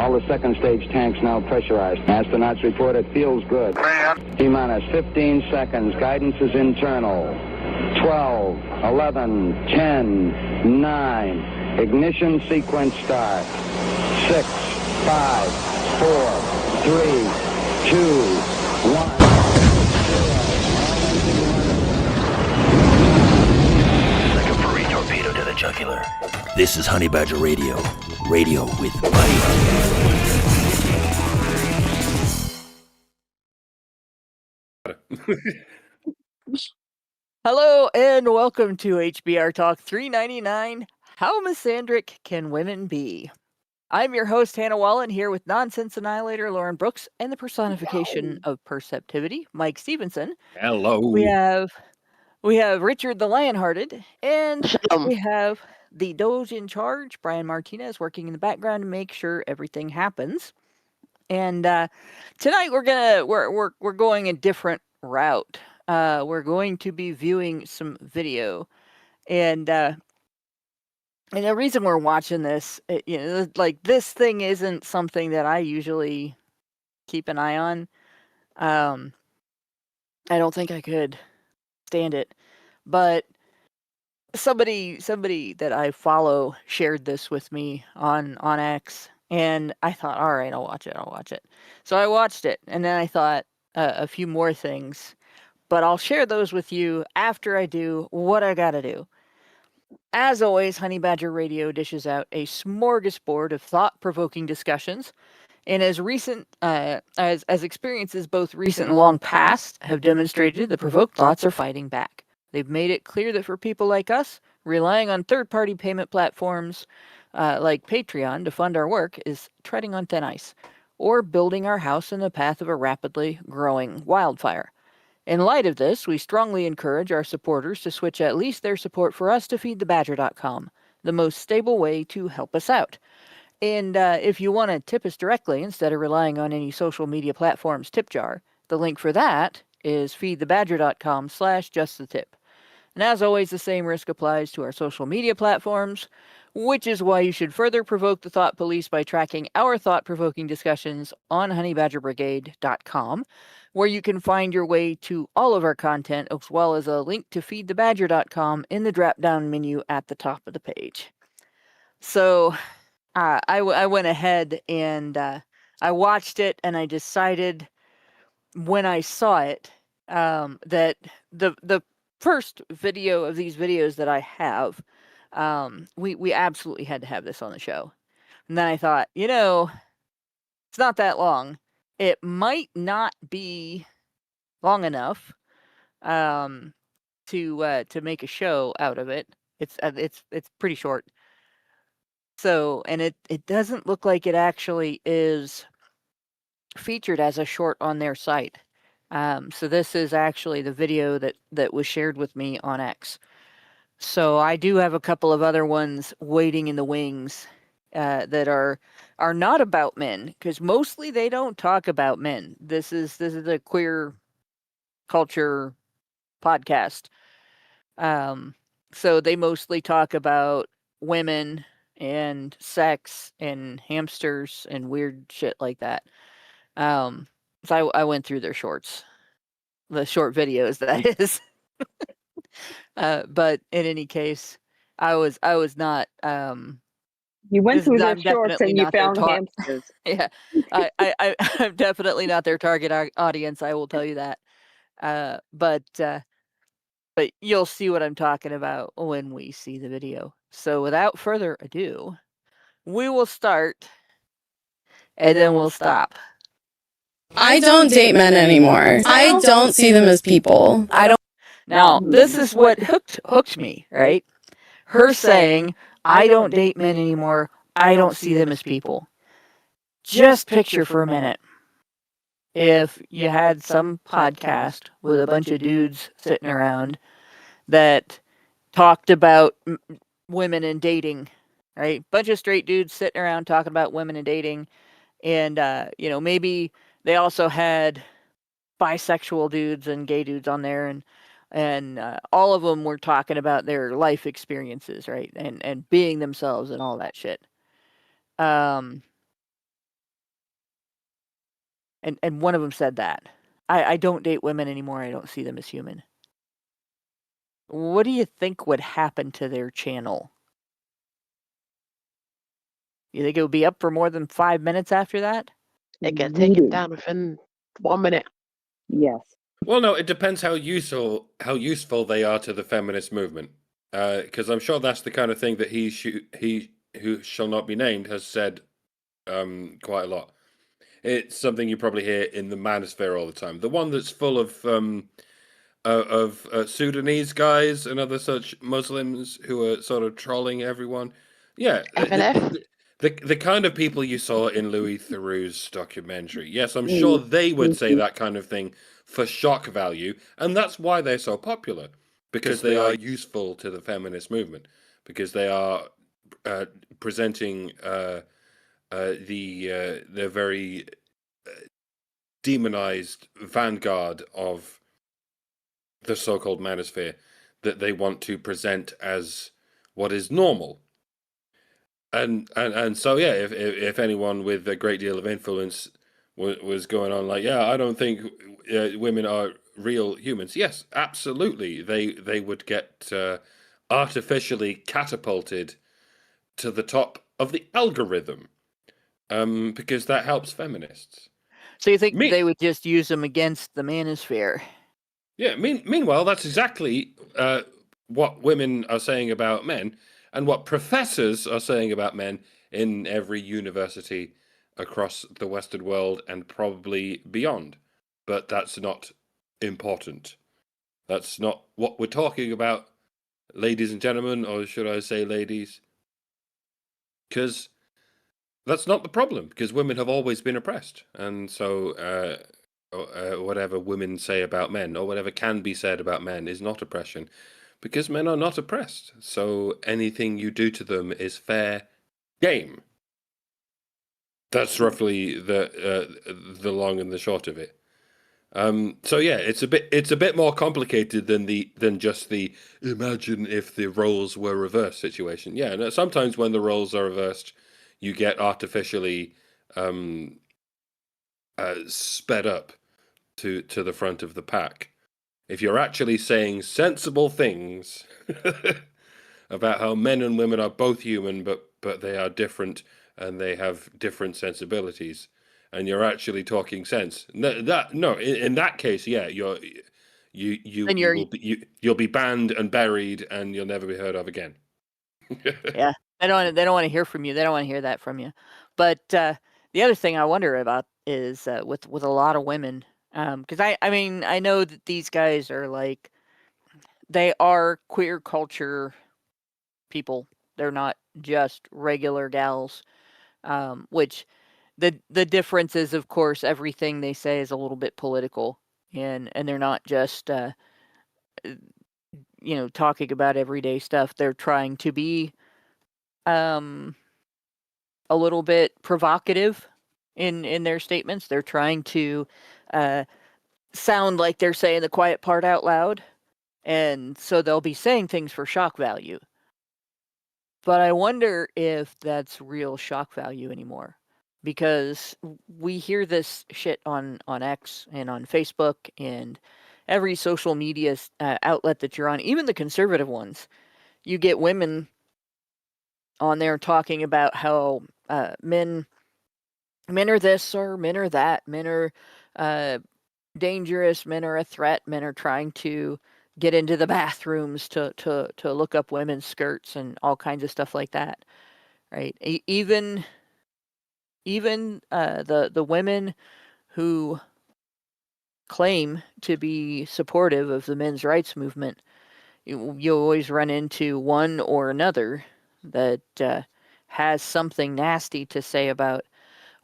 All the second stage tanks now pressurized. Astronauts report it feels good. T-minus 15 seconds. Guidance is internal. 12, 11, 10, 9. Ignition sequence start. 6, 5, 4, 3, 2, 1. Like a furry torpedo to the jugular. This is Honey Badger Radio. Radio with Mike. Hello and welcome to HBR Talk 399, How Misandric Can Women Be? I'm your host, Hannah Wallen, here with Nonsense Annihilator Lauren Brooks and the personification of perceptivity, Mike Stevenson. Hello. We have Richard the Lionhearted, and we have the Doge in charge, Brian Martinez, working in the background to make sure everything happens. And tonight we're going a different route. We're going to be viewing some video, and the reason we're watching this, like this thing isn't something that I usually keep an eye on. I don't think I could stand it, but somebody that I follow shared this with me on X, and I thought, all right, I'll watch it. So I watched it, and then I thought a few more things. But I'll share those with you after I do what I gotta do. As always, Honey Badger Radio dishes out a smorgasbord of thought-provoking discussions, and as experiences both recent and long past have demonstrated, the provoked thoughts are fighting back. They've made it clear that for people like us, relying on third-party payment platforms like Patreon to fund our work is treading on thin ice, or building our house in the path of a rapidly growing wildfire. In light of this, we strongly encourage our supporters to switch at least their support for us to feedthebadger.com, the most stable way to help us out. And if you want to tip us directly instead of relying on any social media platforms tip jar, the link for that is feedthebadger.com/justthetip. And as always, the same risk applies to our social media platforms, which is why you should further provoke the thought police by tracking our thought-provoking discussions on honeybadgerbrigade.com, where you can find your way to all of our content, as well as a link to feedthebadger.com in the drop-down menu at the top of the page. So I went ahead and I watched it, and I decided when I saw it that the first video of these videos that I have, we absolutely had to have this on the show. And then I thought, it's not that long. It might not be long enough to make a show out of it. It's pretty short. So, and it doesn't look like it actually is featured as a short on their site. So this is actually the video that was shared with me on X. So I do have a couple of other ones waiting in the wings that are not about men, because mostly they don't talk about men. This is a queer culture podcast. So they mostly talk about women and sex and hamsters and weird shit like that. So I went through their shorts, the short videos, that is. But in any case, I was not. You went through their I'm shorts definitely and you not their found hamsters. Yeah, I'm definitely not their target audience. I will tell you that. But you'll see what I'm talking about when we see the video. So without further ado, we will start, and then we'll stop. I don't date men anymore. I don't see them as people. Now, this is what hooked me, right? Her saying, I don't date men anymore. I don't see them as people. Just picture for a minute if you had some podcast with a bunch of dudes sitting around that talked about women and dating, right? Bunch of straight dudes sitting around talking about women and dating. And, maybe they also had bisexual dudes and gay dudes on there, and all of them were talking about their life experiences, right? And being themselves and all that shit. And one of them said that. I don't date women anymore. I don't see them as human. What do you think would happen to their channel? You think it would be up for more than 5 minutes after that? It get taken down within 1 minute. Yes. Well, no, it depends how useful they are to the feminist movement. Because I'm sure that's the kind of thing that he who shall not be named has said quite a lot. It's something you probably hear in the manosphere all the time. The one that's full of Sudanese guys and other such Muslims who are sort of trolling everyone. Yeah, the kind of people you saw in Louis Theroux's documentary. Yes, I'm sure they would say that kind of thing for shock value, and that's why they're so popular, because they are useful to the feminist movement, because they are presenting the very demonized vanguard of the so-called manosphere that they want to present as what is normal. And so yeah, if anyone with a great deal of influence was going on like, yeah, I don't think women are real humans. Yes, absolutely, they would get artificially catapulted to the top of the algorithm, because that helps feminists. So you think they would just use them against the manosphere? Yeah. Meanwhile, that's exactly what women are saying about men, and what professors are saying about men in every university across the Western world and probably beyond. But that's not important. That's not what we're talking about, ladies and gentlemen, or should I say ladies? Because that's not the problem, because women have always been oppressed. And so whatever women say about men, or whatever can be said about men, is not oppression, because men are not oppressed. So anything you do to them is fair game. That's roughly the long and the short of it. So yeah, it's a bit more complicated than just the imagine if the roles were reversed situation. Yeah, no, sometimes when the roles are reversed, you get artificially sped up to the front of the pack. If you're actually saying sensible things about how men and women are both human, but they are different and they have different sensibilities, and you're actually talking sense, in that case, yeah, you'll be banned and buried, and you'll never be heard of again. Yeah, they don't want to hear from you. They don't want to hear that from you. But the other thing I wonder about is with a lot of women, because I mean, I know that these guys are like, they are queer culture people. They're not just regular gals, which the difference is, of course, everything they say is a little bit political, and they're not just talking about everyday stuff. They're trying to be a little bit provocative in their statements. They're trying to sound like they're saying the quiet part out loud, and so they'll be saying things for shock value. But I wonder if that's real shock value anymore, because we hear this shit on X and on Facebook and every social media outlet that you're on, even the conservative ones. You get women on there talking about how men are this or men are that, men are dangerous, men are a threat, men are trying to get into the bathrooms to look up women's skirts and all kinds of stuff like that, right? Even the women who claim to be supportive of the men's rights movement, you always run into one or another that has something nasty to say about,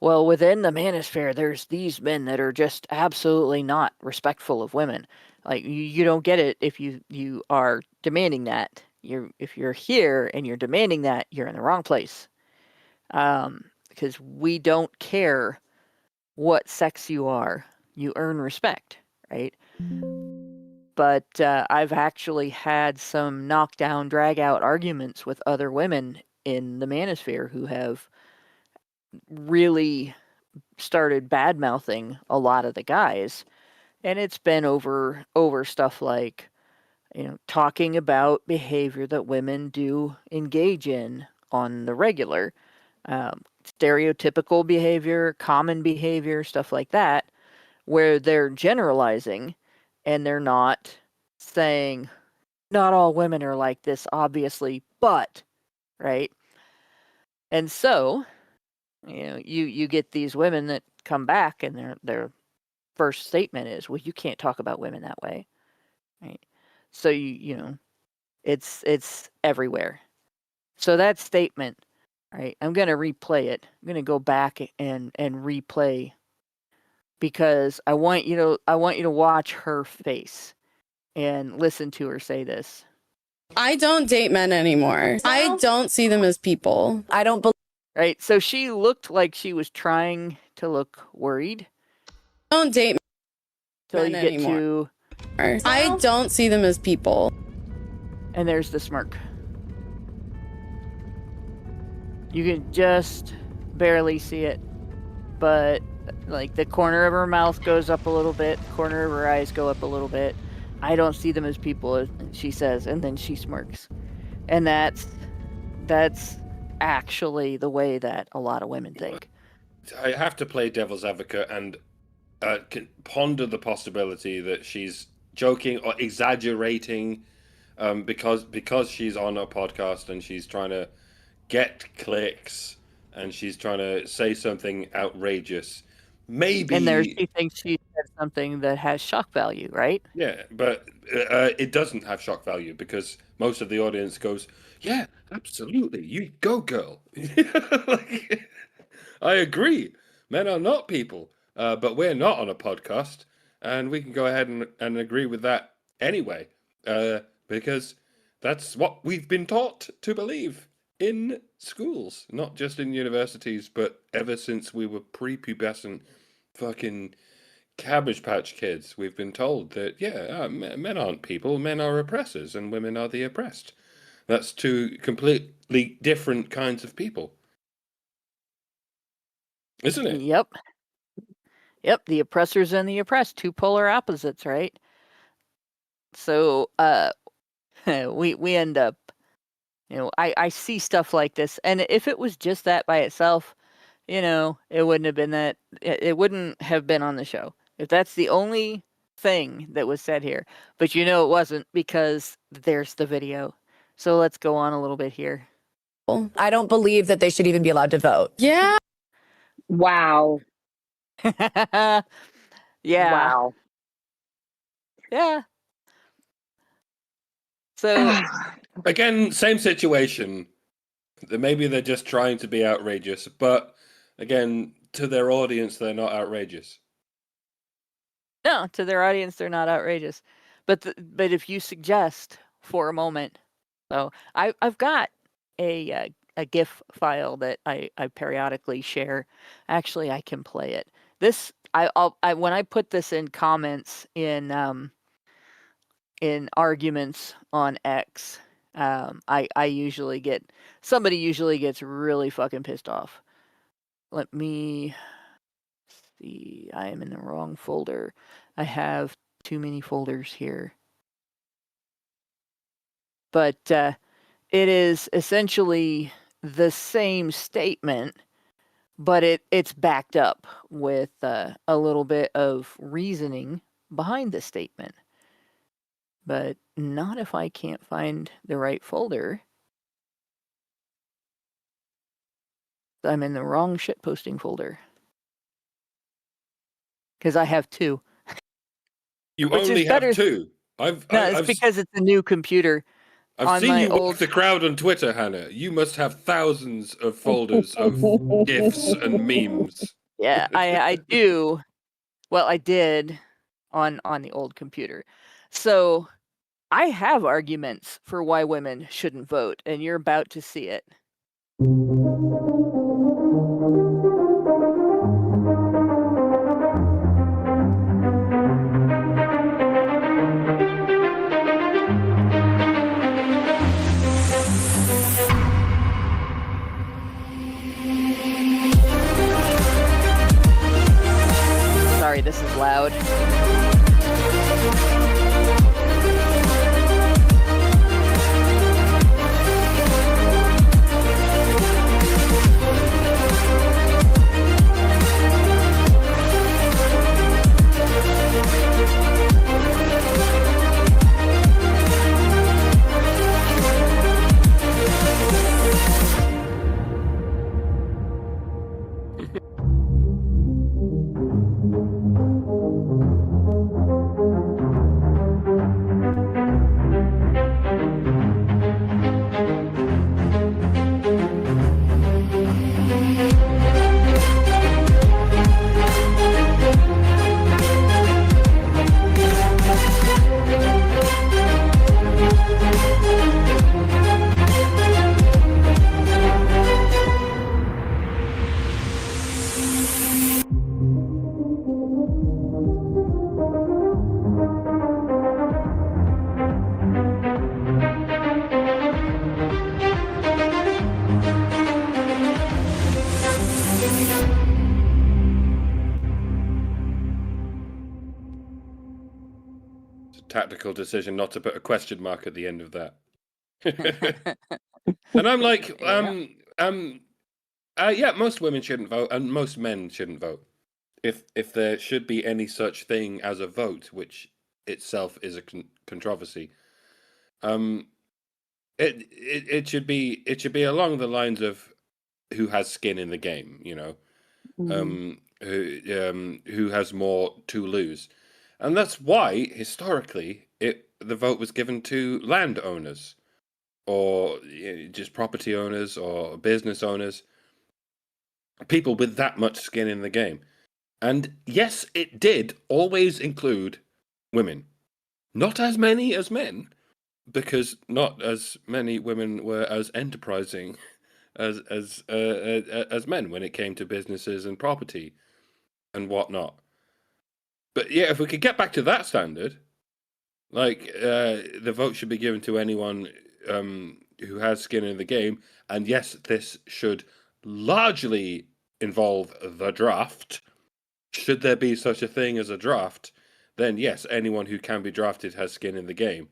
well, within the manosphere, there's these men that are just absolutely not respectful of women. Like, you don't get it if you are demanding that. If you're here and you're demanding that, you're in the wrong place. Because we don't care what sex you are. You earn respect, right? But I've actually had some knockdown, drag-out arguments with other women in the manosphere who have really started bad mouthing a lot of the guys, and it's been over stuff like, talking about behavior that women do engage in on the regular, stereotypical behavior, common behavior, stuff like that, where they're generalizing and they're not saying, not all women are like this, obviously, but, right? And so, you get these women that come back and their first statement is, well, you can't talk about women that way, right? So it's everywhere. So that statement, right? I'm going to replay it. I'm going to go back and replay, because I want you to watch her face and listen to her say this. I don't date men anymore. I don't see them as people. I don't believe. Right. So she looked like she was trying to look worried. Don't date till men you get anymore. to. I don't see them as people. And there's the smirk. You can just barely see it, but like the corner of her mouth goes up a little bit, the corner of her eyes go up a little bit. I don't see them as people, she says, and then she smirks. And that's actually the way that a lot of women think. I have to play devil's advocate and ponder the possibility that she's joking or exaggerating, because she's on a podcast and she's trying to get clicks and she's trying to say something outrageous. Maybe. And there she thinks she said something that has shock value, right? Yeah, but it doesn't have shock value because most of the audience goes, yeah, absolutely, you go, girl. Like, I agree. Men are not people, but we're not on a podcast, and we can go ahead and agree with that anyway, because that's what we've been taught to believe in schools, not just in universities, but ever since we were prepubescent fucking Cabbage Patch Kids. We've been told that, men aren't people, men are oppressors, and women are the oppressed. That's two completely different kinds of people. Isn't it? Yep, the oppressors and the oppressed, two polar opposites, right? So we end up, I see stuff like this, and if it was just that by itself, it wouldn't have been that, it wouldn't have been on the show. If that's the only thing that was said here. But it wasn't, because there's the video. So let's go on a little bit here. I don't believe that they should even be allowed to vote. Yeah. Wow. Yeah. Wow. Yeah. So again, same situation. Maybe they're just trying to be outrageous, but again, to their audience, they're not outrageous. No, to their audience, they're not outrageous. But if you suggest for a moment, so I've got a GIF file that I periodically share. Actually, I can play it. This when I put this in comments in arguments on X, somebody usually gets really fucking pissed off. Let me see. I am in the wrong folder. I have too many folders here. But it is essentially the same statement, but it's backed up with a little bit of reasoning behind the statement. But not if I can't find the right folder. I'm in the wrong shitposting folder. Because I have two. You only have two? It's because it's a new computer. I've seen you walk the crowd on Twitter, Hannah. You must have thousands of folders of GIFs and memes. Yeah, I do. Well, I did on the old computer. So I have arguments for why women shouldn't vote, and you're about to see it. tactical decision not to put a question mark at the end of that. And I'm like, most women shouldn't vote, and most men shouldn't vote. If there should be any such thing as a vote, which itself is a controversy, it should be along the lines of who has skin in the game, who has more to lose, and that's why historically the vote was given to landowners, or just property owners or business owners, people with that much skin in the game. And yes, it did always include women, not as many as men, because not as many women were as enterprising as men when it came to businesses and property and whatnot. But yeah, if we could get back to that standard, like the vote should be given to anyone who has skin in the game. And yes, this should largely involve the draft. Should there be such a thing as a draft, then yes, anyone who can be drafted has skin in the game.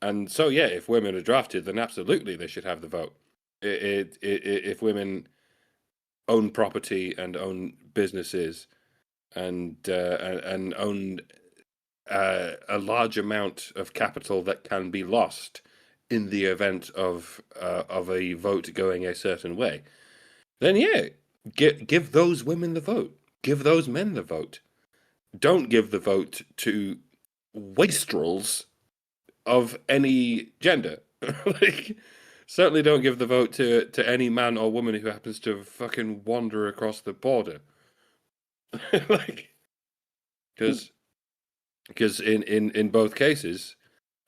And so yeah, if women are drafted, then absolutely they should have the vote. If women own property and own businesses and own a large amount of capital that can be lost in the event of a vote going a certain way, then yeah, give those women the vote. Give those men the vote. Don't give the vote to wastrels of any gender. Like, certainly don't give the vote to any man or woman who happens to fucking wander across the border. Like, because in both cases,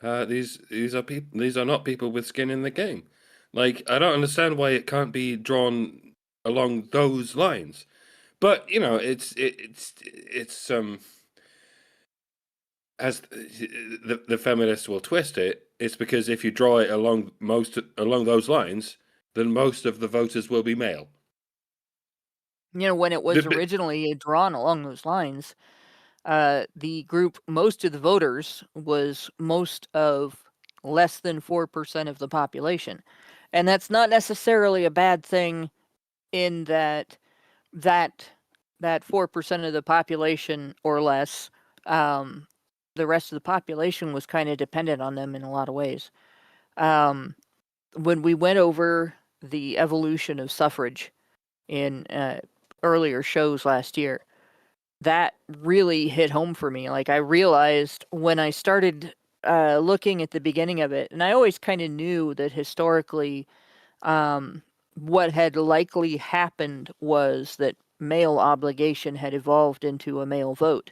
these are not people with skin in the game. Like, I don't understand why it can't be drawn along those lines. But it's as the feminists will twist it. It's because if you draw it along those lines, then most of the voters will be male. When it was originally drawn along those lines, the group most of the voters was most of less than 4% of the population, and that's not necessarily a bad thing. In that 4% of the population or less, the rest of the population was kind of dependent on them in a lot of ways. When we went over the evolution of suffrage in earlier shows last year, that really hit home for me. Like, I realized when I started looking at the beginning of it, and I always kind of knew that historically what had likely happened was that male obligation had evolved into a male vote.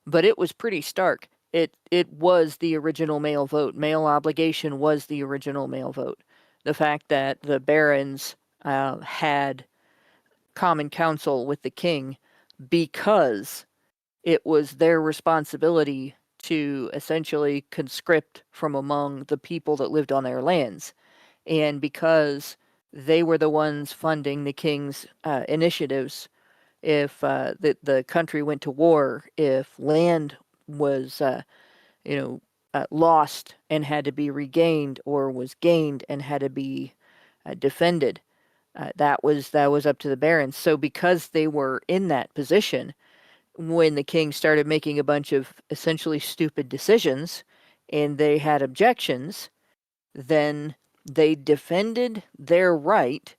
But it was pretty stark. It was the original male vote. Male obligation was the original male vote. The fact that the barons had common counsel with the king because it was their responsibility to essentially conscript from among the people that lived on their lands. And because they were the ones funding the king's initiatives, if the country went to war, if land was lost and had to be regained, or was gained and had to be defended, that was up to the barons. So because they were in that position, when the king started making a bunch of essentially stupid decisions and they had objections, then they defended their right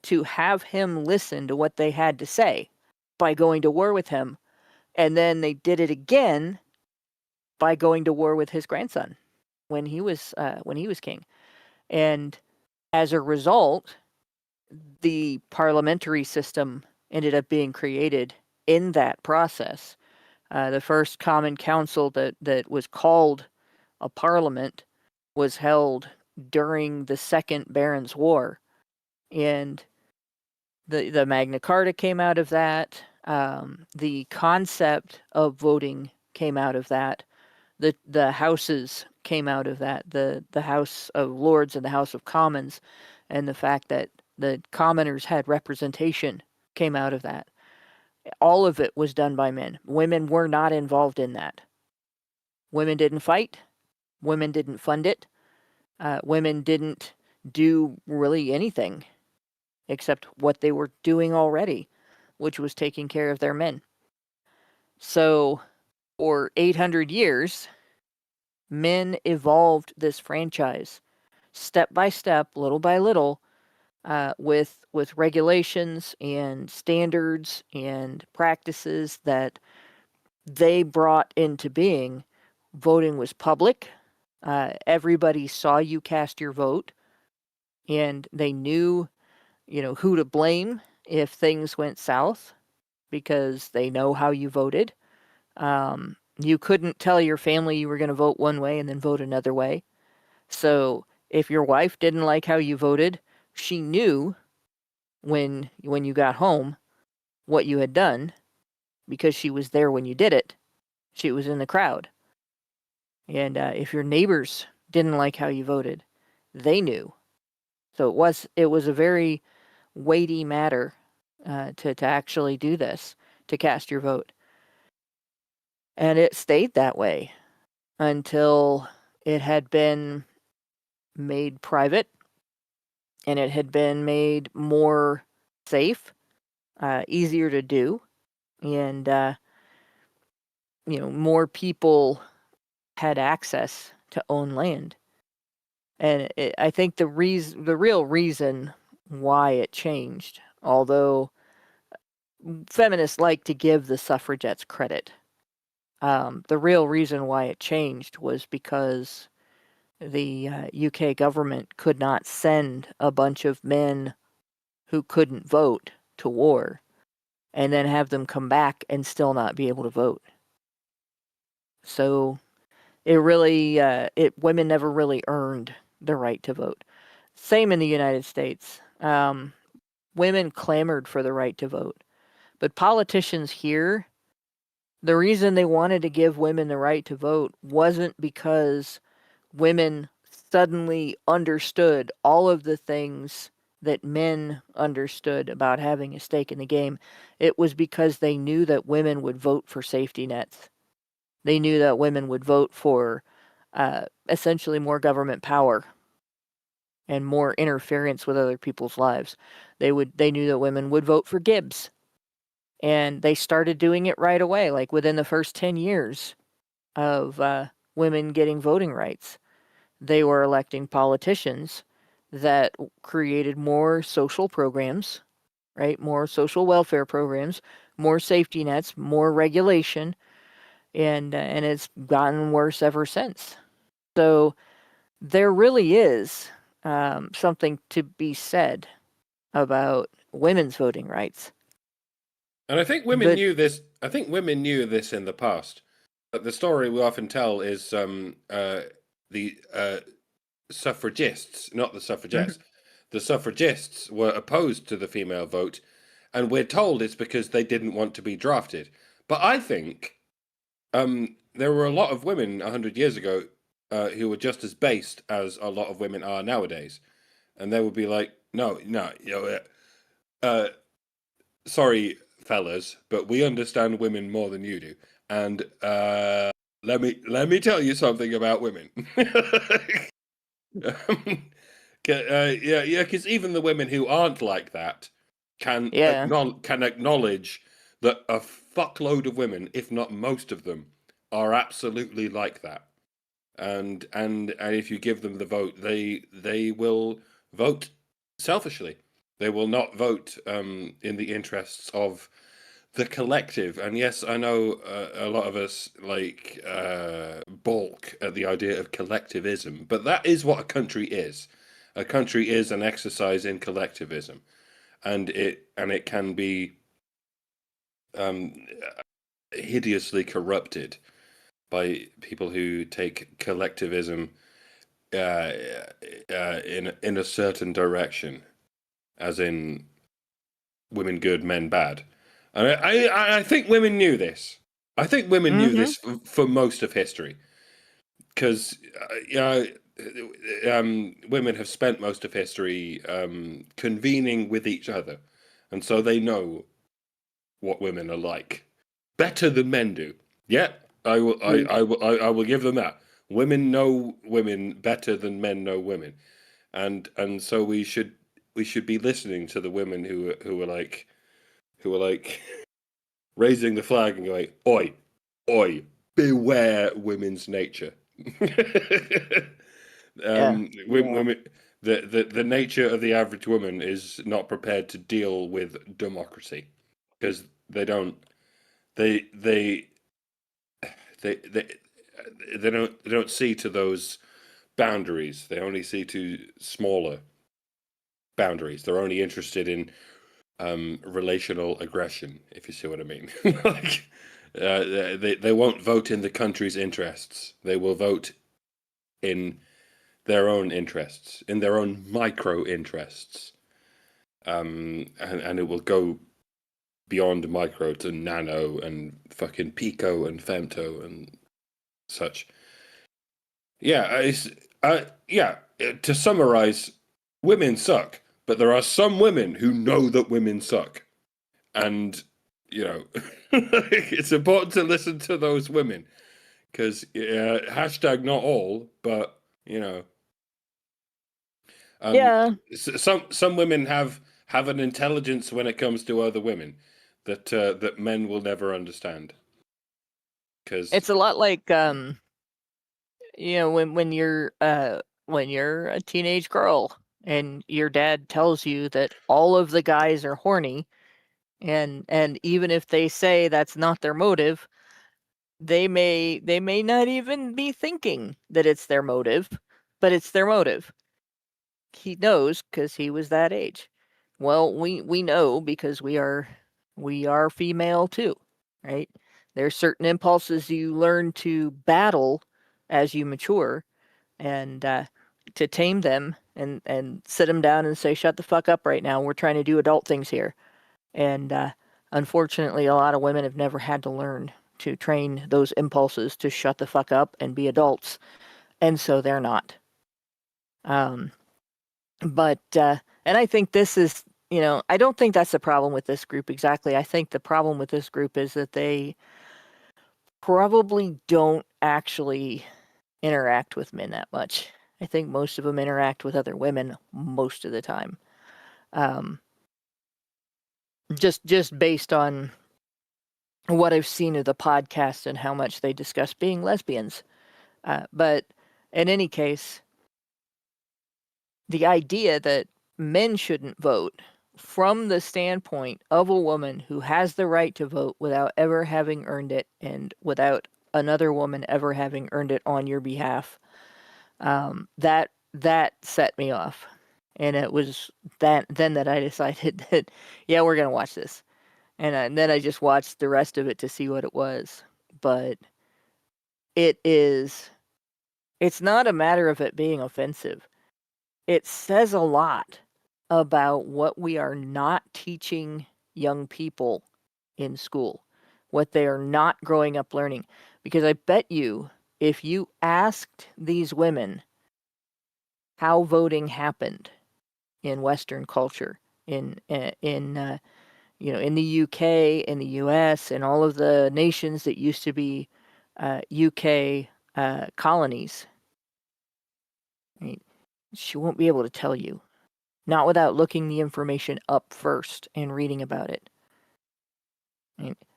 to have him listen to what they had to say by going to war with him. And then they did it again by going to war with his grandson when he was king. And as a result, the parliamentary system ended up being created in that process. The first common council that was called a parliament was held during the Second Barons' War, and the Magna Carta came out of that. The concept of voting came out of that. The houses came out of that. The House of Lords and the House of Commons, and the fact that the commoners had representation came out of that. All of it was done by men. Women were not involved in that. Women didn't fight. Women didn't fund it. Women didn't do really anything except what they were doing already, which was taking care of their men. So for 800 years, men evolved this franchise step by step, little by little, with regulations and standards and practices that they brought into being. Voting was public. Everybody saw you cast your vote, and they knew, who to blame if things went south because they know how you voted. You couldn't tell your family you were going to vote one way and then vote another way. So if your wife didn't like how you voted, she knew when you got home what you had done because she was there when you did it. She was in the crowd. And if your neighbors didn't like how you voted, they knew. So it was a very weighty matter to actually do this, to cast your vote. And it stayed that way until it had been made private and it had been made more safe, easier to do, and more people had access to own land. And I think the real reason why it changed, although feminists like to give the suffragettes credit, the real reason why it changed was because the UK government could not send a bunch of men who couldn't vote to war and then have them come back and still not be able to vote. So it really, women never really earned the right to vote. Same in the United States. Women clamored for the right to vote. But politicians here, the reason they wanted to give women the right to vote wasn't because women suddenly understood all of the things that men understood about having a stake in the game. It was because they knew that women would vote for safety nets. They knew that women would vote for essentially more government power and more interference with other people's lives. They knew that women would vote for Gibbs. And they started doing it right away, like within the first 10 years of women getting voting rights. They were electing politicians that created more social programs, right? More social welfare programs, more safety nets, more regulation, and it's gotten worse ever since. So there really is something to be said about women's voting rights. And I think women knew this. I think women knew this in the past. But the story we often tell is the suffragists, not the suffragettes. Mm-hmm. The suffragists were opposed to the female vote, and we're told it's because they didn't want to be drafted. But I think there were a lot of women 100 years ago who were just as based as a lot of women are nowadays, and they would be like, no, sorry, fellas, but we understand women more than you do, and let me tell you something about women. Because even the women who aren't like that can acknowledge that a fuckload of women, if not most of them, are absolutely like that. And if you give them the vote, they will vote selfishly. They will not vote in the interests of the collective. And yes, I know a lot of us balk at the idea of collectivism, but that is what a country is. A country is an exercise in collectivism, and it can be hideously corrupted by people who take collectivism in a certain direction, as in women good, men bad. And I think women knew this. I think women knew this for most of history, because women have spent most of history convening with each other, and so they know what women are like better than men do. Yeah, I will give them that. Women know women better than men know women, and so we should be listening to the women who are like raising the flag and going, oi, oi, beware women's nature. Women, the nature of the average woman is not prepared to deal with democracy because they don't see to those boundaries. They only see to smaller boundaries. They're only interested in relational aggression, if you see what I mean. Like, they won't vote in the country's interests. They will vote in their own interests, in their own micro interests, and it will go beyond micro to nano and fucking pico and femto and such. Yeah, to summarize, women suck, but there are some women who know that women suck, and it's important to listen to those women because hashtag not all, but some women have an intelligence when it comes to other women that men will never understand. Because it's a lot like when you're a teenage girl and your dad tells you that all of the guys are horny, and even if they say that's not their motive, they may not even be thinking that it's their motive, but it's their motive. He knows because he was that age. Well, we know because we are female too, right? There's certain impulses you learn to battle as you mature, and to tame them and sit them down and say, shut the fuck up right now. We're trying to do adult things here. And unfortunately, a lot of women have never had to learn to train those impulses to shut the fuck up and be adults. And so they're not. But and I think this is, I don't think that's the problem with this group exactly. I think the problem with this group is that they probably don't actually interact with men that much. I think most of them interact with other women most of the time. Just based on what I've seen of the podcast and how much they discuss being lesbians. But in any case, the idea that men shouldn't vote from the standpoint of a woman who has the right to vote without ever having earned it and without another woman ever having earned it on your behalf, that set me off. And it was then that I decided that, yeah, we're going to watch this. And then I just watched the rest of it to see what it was. But it's not a matter of it being offensive. It says a lot about what we are not teaching young people in school, what they are not growing up learning. Because I bet you, if you asked these women how voting happened in Western culture, in the UK, in the US, and all of the nations that used to be UK colonies, right? She won't be able to tell you. Not without looking the information up first and reading about it.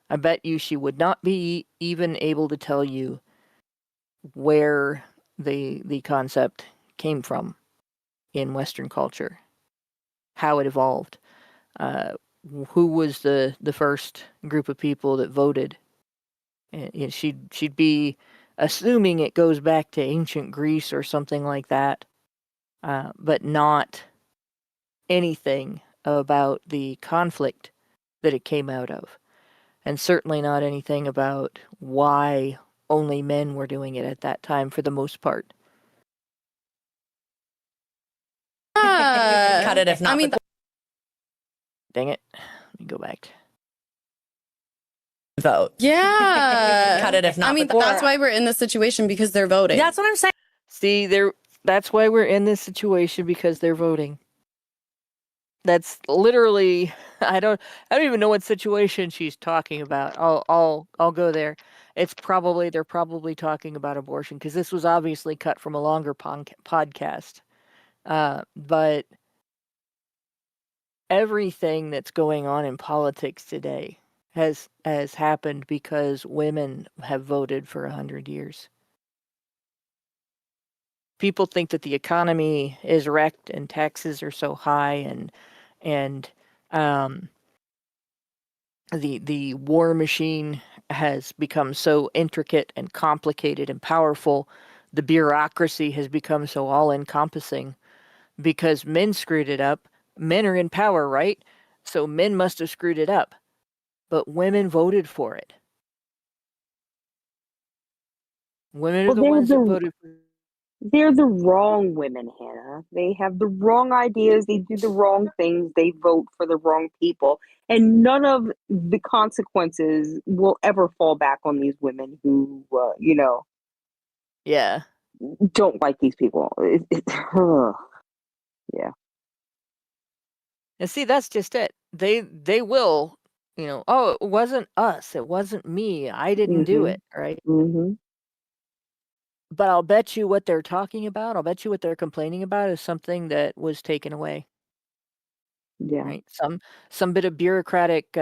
I bet you she would not be even able to tell you where the concept came from in Western culture, how it evolved, who was the first group of people that voted. And she'd be assuming it goes back to ancient Greece or something like that, but not anything about the conflict that it came out of, and certainly not anything about why only men were doing it at that time for the most part. Cut it if not. Dang it. Let me go back. Vote. Yeah. Cut it if not. That's why we're in this situation, because they're voting. That's what I'm saying. See, that's why we're in this situation, because they're voting. That's literally, I don't even know what situation she's talking about. I'll go there. they're probably talking about abortion because this was obviously cut from a longer podcast. But everything that's going on in politics today has happened because women have voted for 100 years. People think that the economy is wrecked and taxes are so high and the war machine has become so intricate and complicated and powerful. The bureaucracy has become so all-encompassing because men screwed it up. Men are in power, right? So men must have screwed it up. But women voted for it. Women are the ones that voted for it. They're the wrong women, Hannah. They have the wrong ideas. They do the wrong things. They vote for the wrong people. And none of the consequences will ever fall back on these women who, Yeah. don't like these people. Yeah. And see, that's just it. They will, oh, it wasn't us. It wasn't me. I didn't do it, right? Mm-hmm. But I'll bet you what they're talking about, I'll bet you what they're complaining about is something that was taken away. Yeah. Right? Some bit of bureaucratic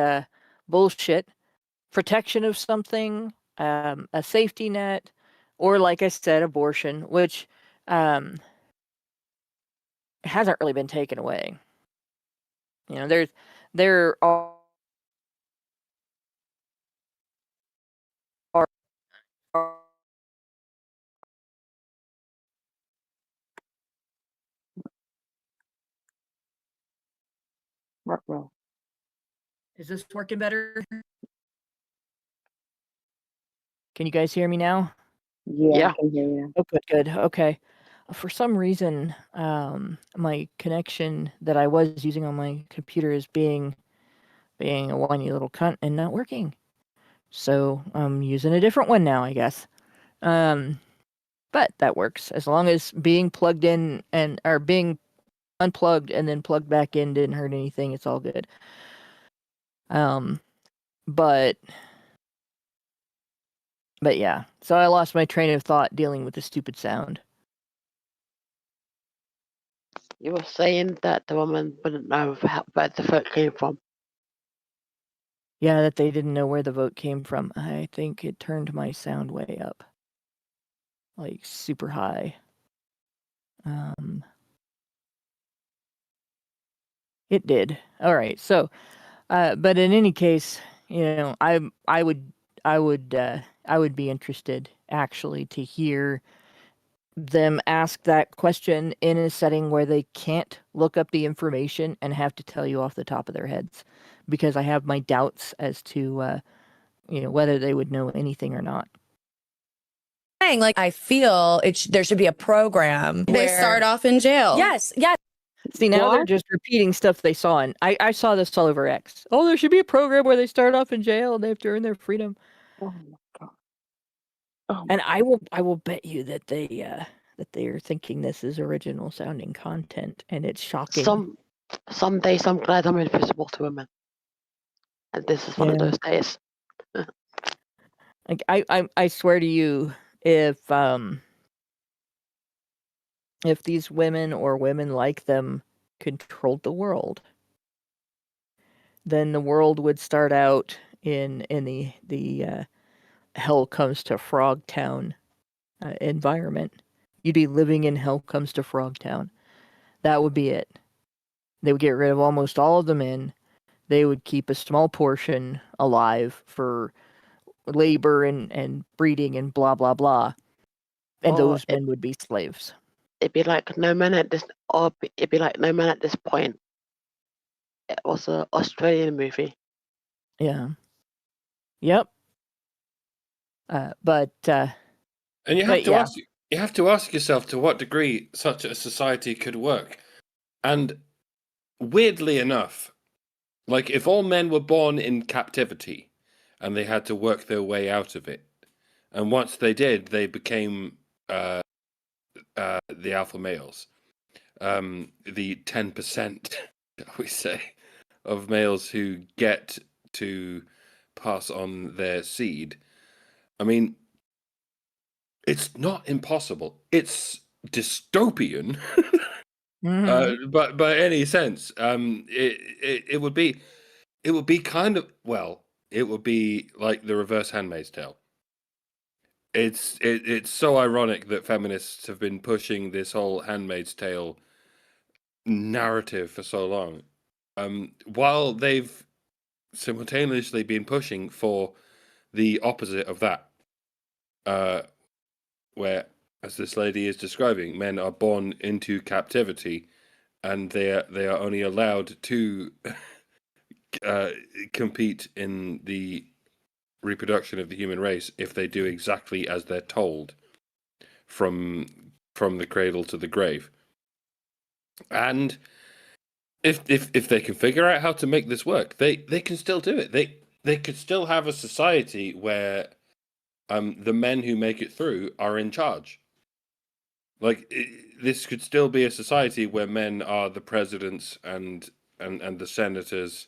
bullshit, protection of something, a safety net, or like I said, abortion, which hasn't really been taken away. There are Well, Is this working better? Can you guys hear me now? yeah, I can hear you. Oh, good. Okay. For some reason, my connection that I was using on my computer is being a whiny little cunt and not working. So I'm using a different one now, I guess. But that works as long as being plugged in or being unplugged and then plugged back in didn't hurt anything. It's all good. But yeah. So I lost my train of thought dealing with the stupid sound. You were saying that the woman wouldn't know where the vote came from. Yeah, that they didn't know where the vote came from. I think it turned my sound way up. Like super high. It did. All right. So, but in any case, I would be interested actually to hear them ask that question in a setting where they can't look up the information and have to tell you off the top of their heads, because I have my doubts as to whether they would know anything or not. Like, I feel there should be a program. They start off in jail. Yes. See, now they're just repeating stuff they saw, and I saw this all over X. Oh, there should be a program where they start off in jail and they have to earn their freedom. Oh my God. Oh, And I will bet you that they are thinking this is original sounding content, and it's shocking. Some days I'm glad I'm invisible to women, and this is one of those days. Like I swear to you, if these women or women like them controlled the world, then the world would start out in the Hell Comes to Frogtown environment. You'd be living in Hell Comes to Frogtown. That would be it. They would get rid of almost all of the men. They would keep a small portion alive for labor and breeding and blah blah blah. And those men would be slaves. It'd be like no man at this, or it'd be like no man at this point. It was an Australian movie. Yeah. Yep. But and you have to ask yourself to what degree such a society could work. And weirdly enough, like if all men were born in captivity and they had to work their way out of it, and once they did, they became the alpha males, the 10%, shall we say, of males who get to pass on their seed. I mean, it's not impossible. It's dystopian, but by any sense. It would be kind of, well, it would be like the reverse Handmaid's Tale. It's so ironic that feminists have been pushing this whole Handmaid's Tale narrative for so long, while they've simultaneously been pushing for the opposite of that, where, as this lady is describing, men are born into captivity, and they are only allowed to compete in the reproduction of the human race if they do exactly as they're told from the cradle to the grave. And if they can figure out how to make this work, they can still do it. They could still have a society where the men who make it through are in charge. Like, this could still be a society where men are the presidents and the senators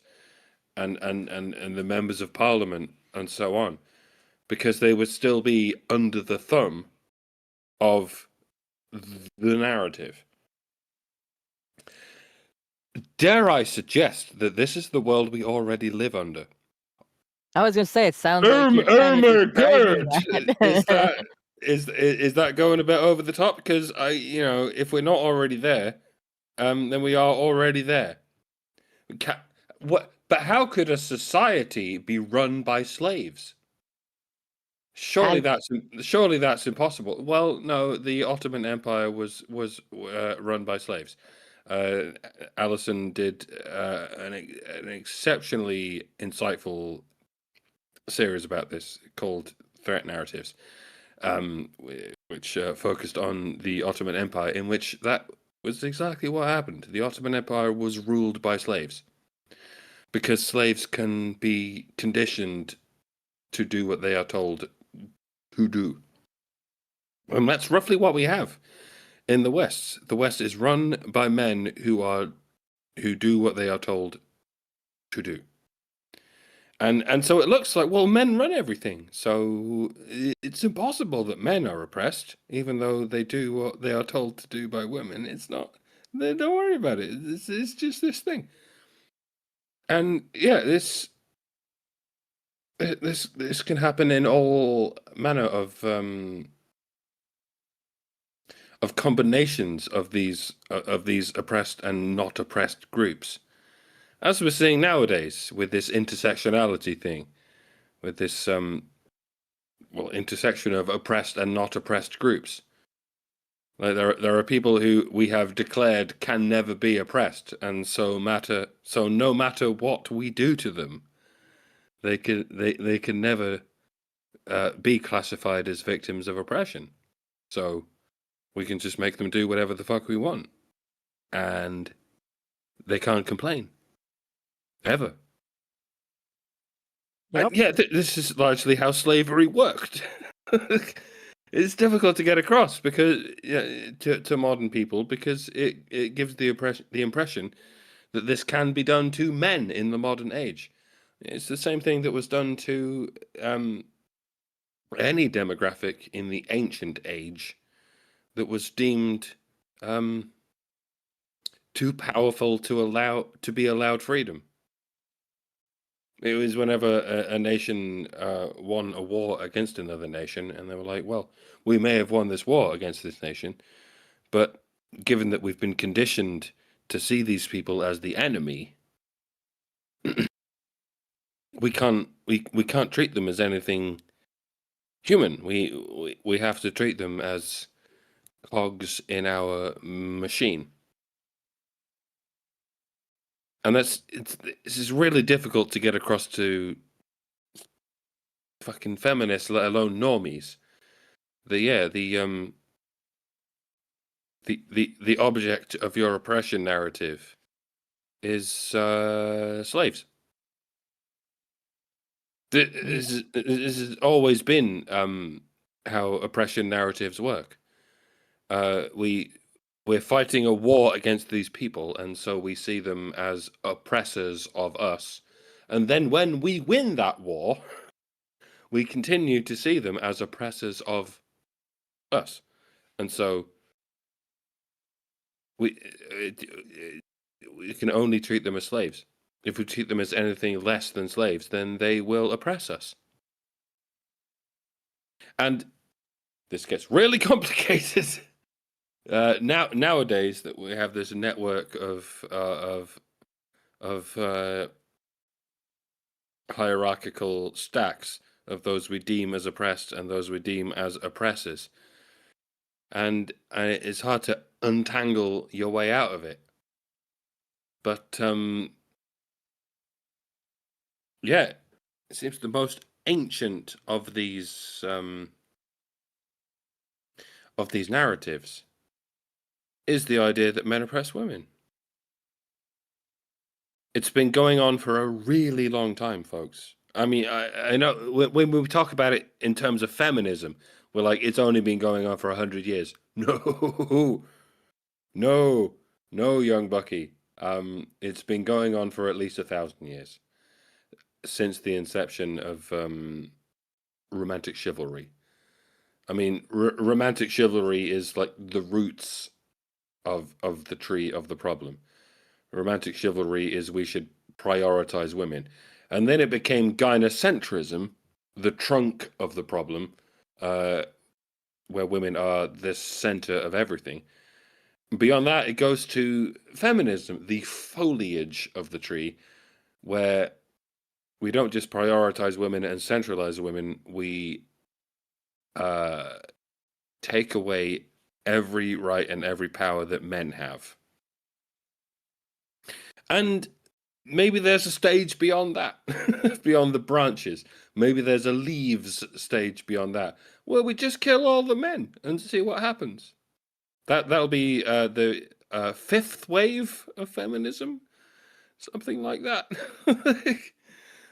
and the members of parliament and so on, because they would still be under the thumb of the narrative. Dare I suggest that this is the world we already live under? I was going to say, it sounds like you're Oh kind of my god! describing that. Is that going a bit over the top? Because if we're not already there, then we are already there. What? But how could a society be run by slaves? Surely that's impossible. Well, no, the Ottoman Empire was run by slaves. Allison did an exceptionally insightful series about this called Threat Narratives, which focused on the Ottoman Empire, in which that was exactly what happened. The Ottoman Empire was ruled by slaves, because slaves can be conditioned to do what they are told to do. And that's roughly what we have in the West. The West is run by men who do what they are told to do. And so it looks like, well, men run everything. So it's impossible that men are oppressed, even though they do what they are told to do by women. It's not. Don't worry about it. It's just this thing. And yeah, this can happen in all manner of combinations of these oppressed and not oppressed groups, as we're seeing nowadays with this intersectionality thing, with this intersection of oppressed and not oppressed groups. Like, there are people who we have declared can never be oppressed, and so no matter what we do to them, they can never be classified as victims of oppression. So we can just make them do whatever the fuck we want, and they can't complain ever. Yep. Yeah, this is largely how slavery worked. It's difficult to get across because to modern people, because it gives the impression that this can be done to men in the modern age. It's the same thing that was done to any demographic in the ancient age that was deemed too powerful to be allowed freedom. It was whenever a nation won a war against another nation, and they were like, well, we may have won this war against this nation, but given that we've been conditioned to see these people as the enemy, we can't treat them as anything human. We have to treat them as cogs in our machine. And this is really difficult to get across to fucking feminists, let alone normies. The object of your oppression narrative is slaves. This has always been how oppression narratives work. We're fighting a war against these people, and so we see them as oppressors of us. And then when we win that war, we continue to see them as oppressors of us. And so we can only treat them as slaves. If we treat them as anything less than slaves, then they will oppress us. And this gets really complicated. Nowadays, that we have this network of hierarchical stacks of those we deem as oppressed and those we deem as oppressors, and it's hard to untangle your way out of it. But yeah, it seems the most ancient of these narratives is the idea that men oppress women. It's been going on for a really long time, folks. I mean, I know when we talk about it in terms of feminism, we're like, it's only been going on for 100 years. No, no, young bucky. It's been going on for at least 1,000 years since the inception of romantic chivalry. I mean, romantic chivalry is like the roots of the tree of the problem. Romantic chivalry is we should prioritize women. And then it became gynocentrism, the trunk of the problem, where women are the center of everything. Beyond that, it goes to feminism, the foliage of the tree, where we don't just prioritize women and centralize women, we take away every right and every power that men have. And maybe there's a stage beyond that, beyond the branches. Maybe there's a leaves stage beyond that, where we just kill all the men and see what happens. That'll be the fifth wave of feminism, something like that.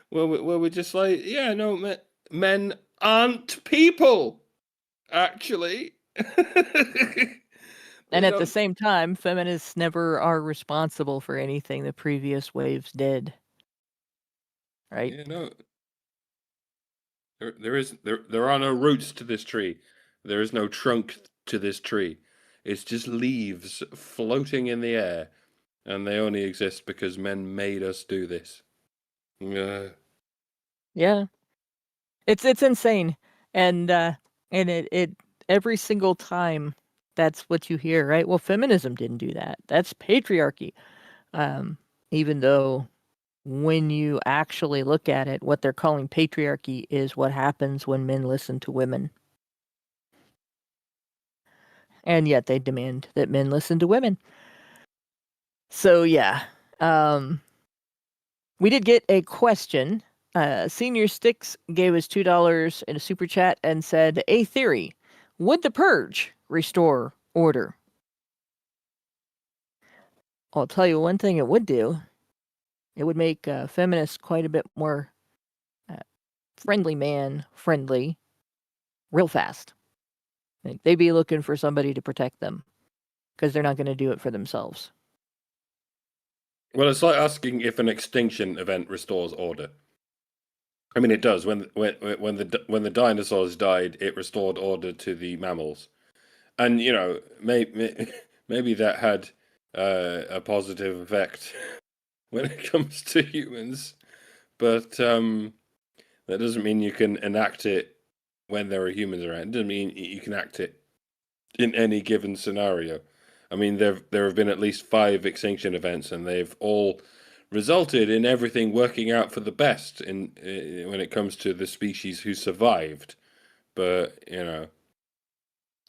where we're just like, yeah, no, men aren't people, actually. And at the same time, feminists never are responsible for anything the previous waves did. Right? You know, there are no roots to this tree. There is no trunk to this tree. It's just leaves floating in the air, and they only exist because men made us do this. Yeah. It's insane. And it every single time that's what you hear, right? Well, feminism didn't do that. That's patriarchy. Even though when you actually look at it, what they're calling patriarchy is what happens when men listen to women. And yet they demand that men listen to women. So yeah. We did get a question. Senior Sticks gave us $2 in a super chat and said, a theory. Would the purge restore order? I'll tell you one thing it would do. It would make feminists quite a bit more friendly man friendly real fast. Like, they'd be looking for somebody to protect them because they're not going to do it for themselves. Well, it's like asking if an extinction event restores order. I mean, it does. When the dinosaurs died, it restored order to the mammals, and you know, maybe that had a positive effect when it comes to humans, but that doesn't mean you can enact it when there are humans around. It doesn't mean you can act it in any given scenario. I mean, there have been at least 5 extinction events, and they've all resulted in everything working out for the best in when it comes to the species who survived. But you know,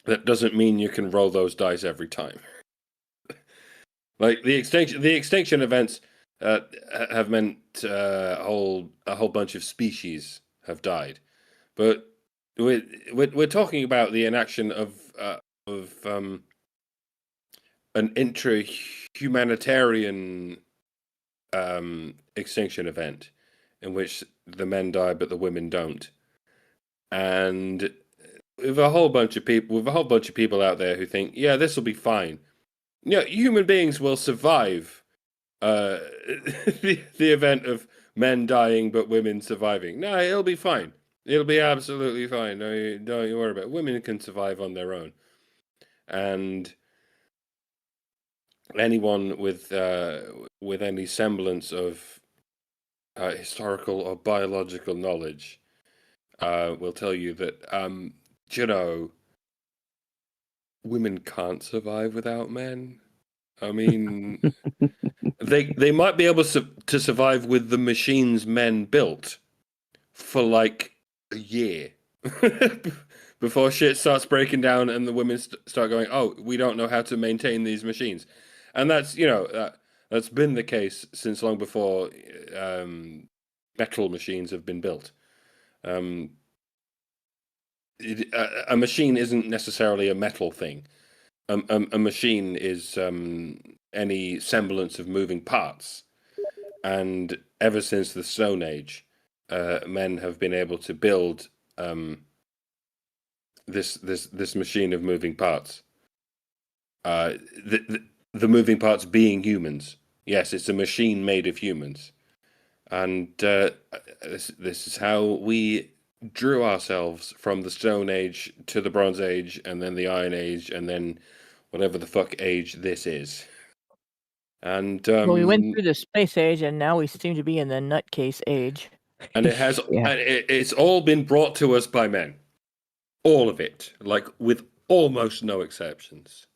that doesn't mean you can roll those dice every time. Like the extinction events have meant a whole bunch of species have died, but we're talking about the inaction of an intra-humanitarian extinction event in which the men die but the women don't, and with a whole bunch of people out there who think, yeah, this will be fine. Yeah, human beings will survive the event of men dying but women surviving. No, it'll be fine. It'll be absolutely fine. Don't you worry about it. Women can survive on their own. And anyone with any semblance of historical or biological knowledge will tell you that you know, women can't survive without men. I mean, they might be able to survive with the machines men built for like a year before shit starts breaking down and the women start going, "Oh, we don't know how to maintain these machines," and that's that's been the case since long before metal machines have been built. A machine isn't necessarily a metal thing. A machine is any semblance of moving parts, and ever since the Stone Age, men have been able to build this machine of moving parts. The moving parts being humans. Yes, it's a machine made of humans, and this is how we drew ourselves from the Stone Age to the Bronze Age, and then the Iron Age, and then whatever the fuck age this is. And Well, we went through the space age, and now we seem to be in the nutcase age. and it has Yeah. it's all been brought to us by men, all of it, like with almost no exceptions.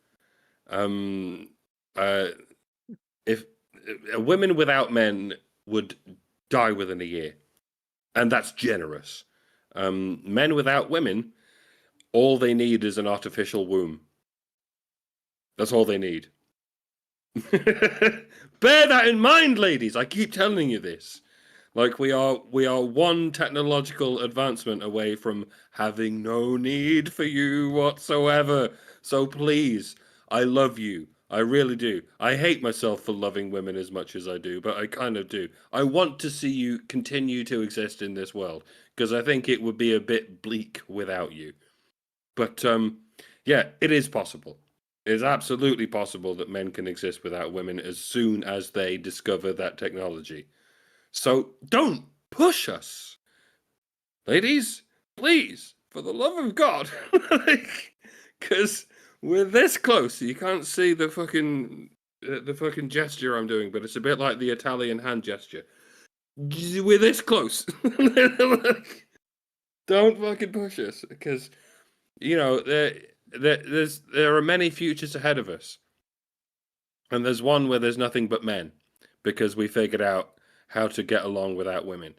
If women without men would die within a year, and that's generous. Men without women, all they need is an artificial womb. That's all they need. Bear that in mind, ladies. I keep telling you this. Like we are one technological advancement away from having no need for you whatsoever. So please, I love you. I really do. I hate myself for loving women as much as I do, but I kind of do. I want to see you continue to exist in this world because I think it would be a bit bleak without you. But yeah, it is possible. It is absolutely possible that men can exist without women as soon as they discover that technology. So don't push us, ladies, please, for the love of God, because we're this close. You can't see the fucking gesture I'm doing, but it's a bit like the Italian hand gesture. We're this close. Don't fucking push us, because you know there are many futures ahead of us, and there's one where there's nothing but men, because we figured out how to get along without women.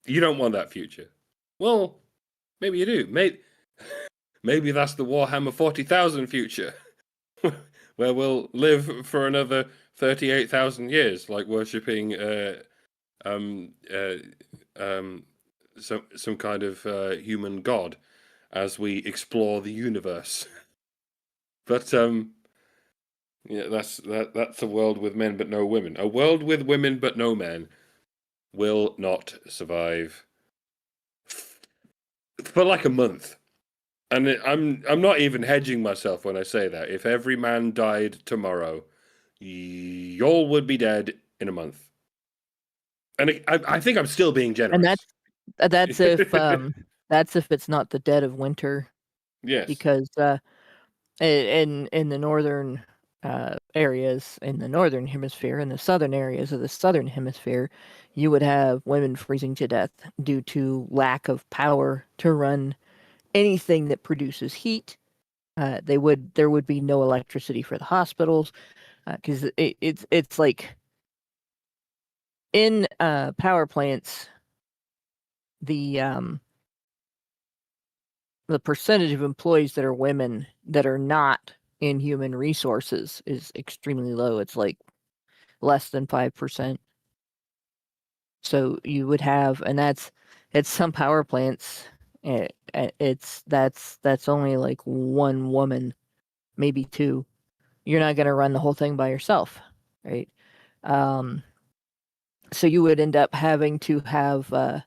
You don't want that future. Well, maybe you do. Maybe that's the Warhammer 40,000 future, where we'll live for another 38,000 years, like worshipping some kind of human god as we explore the universe. But yeah, that's a world with men but no women. A world with women but no men will not survive for like a month. And I'm not even hedging myself when I say that. If every man died tomorrow, y'all would be dead in a month. And I think I'm still being generous. And that's if it's not the dead of winter. Yes. Because in the northern areas in the northern hemisphere and the southern areas of the southern hemisphere, you would have women freezing to death due to lack of power to run anything that produces heat. There would be no electricity for the hospitals because it's like in power plants the percentage of employees that are women that are not in human resources is extremely low. It's like less than 5%. So you would have, and that's at some power plants. That's only like one woman, maybe two. You're not going to run the whole thing by yourself, right? So you would end up having to have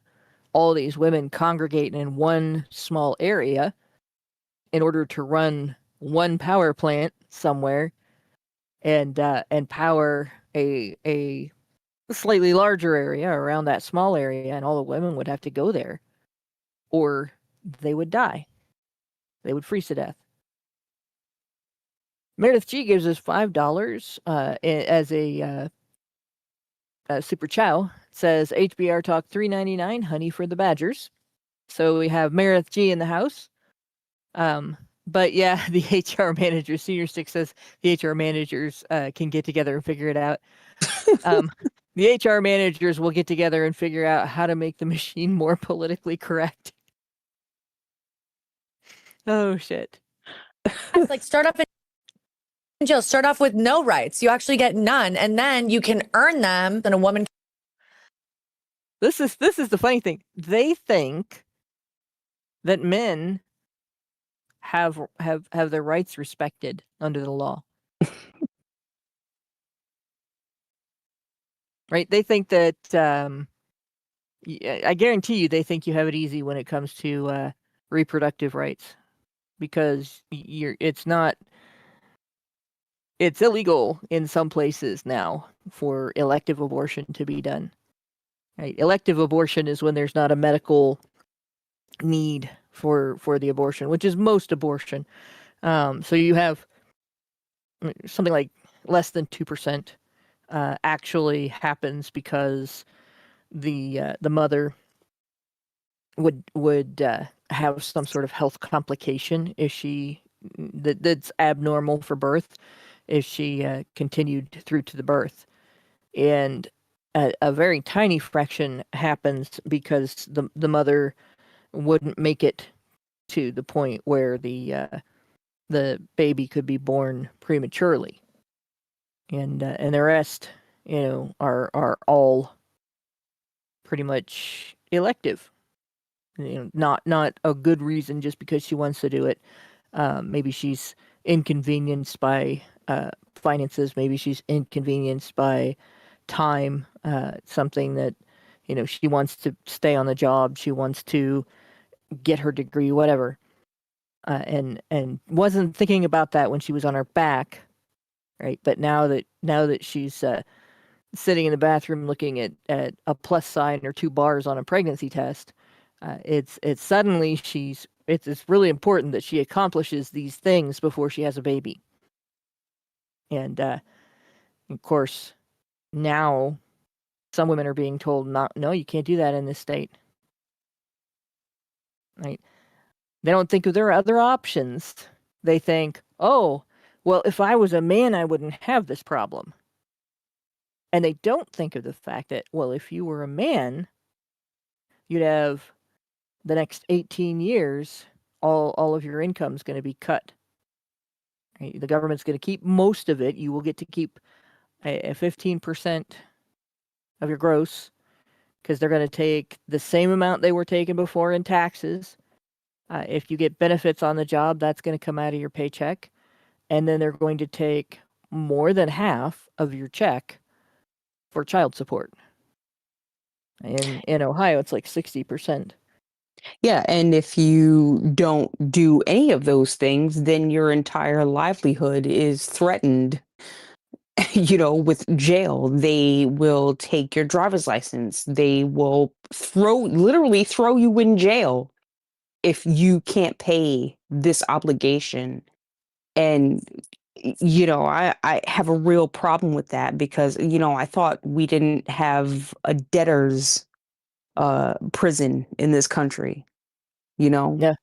all these women congregate in one small area in order to run one power plant somewhere and power a slightly larger area around that small area, and all the women would have to go there. or they would die. They would freeze to death. Meredith G gives us $5 as a super chow. It says HBR Talk $3.99, honey for the Badgers. So we have Meredith G in the house. But yeah, the HR manager, Senior Stick says the HR managers can get together and figure it out. The HR managers will get together and figure out how to make the machine more politically correct. Oh, shit. Like start off in jail, start off with no rights. You actually get none, and then you can earn them. Then a woman. This is the funny thing. They think that men have their rights respected under the law. Right? They think that I guarantee you they think you have it easy when it comes to reproductive rights, because it's illegal in some places now for elective abortion to be done. Right? Elective abortion is when there's not a medical need for the abortion, which is most abortion. So you have something like less than 2% actually happens because the mother would have some sort of health complication if she that's abnormal for birth, if she continued through to the birth. And a very tiny fraction happens because the mother wouldn't make it to the point where the baby could be born prematurely. And the rest, are all pretty much elective. Not a good reason just because she wants to do it. Maybe she's inconvenienced by finances. Maybe she's inconvenienced by time. Something that, she wants to stay on the job. She wants to get her degree, whatever. And wasn't thinking about that when she was on her back, right? But now that she's sitting in the bathroom looking at a plus sign or 2 bars on a pregnancy test, it's suddenly it's really important that she accomplishes these things before she has a baby. And of course, now some women are being told, no, you can't do that in this state. Right? They don't think of their other options. They think, oh, well, if I was a man, I wouldn't have this problem. And they don't think of the fact that, well, if you were a man, you'd have the next 18 years, all of your income is going to be cut. Right? The government's going to keep most of it. You will get to keep a 15% of your gross, because they're going to take the same amount they were taking before in taxes. If you get benefits on the job, that's going to come out of your paycheck. And then they're going to take more than half of your check for child support. In Ohio, it's like 60%. Yeah, and if you don't do any of those things, then your entire livelihood is threatened. With jail. They will take your driver's license. They will literally throw you in jail if you can't pay this obligation. And I have a real problem with that, because I thought we didn't have a debtor's prison in this country. Yeah.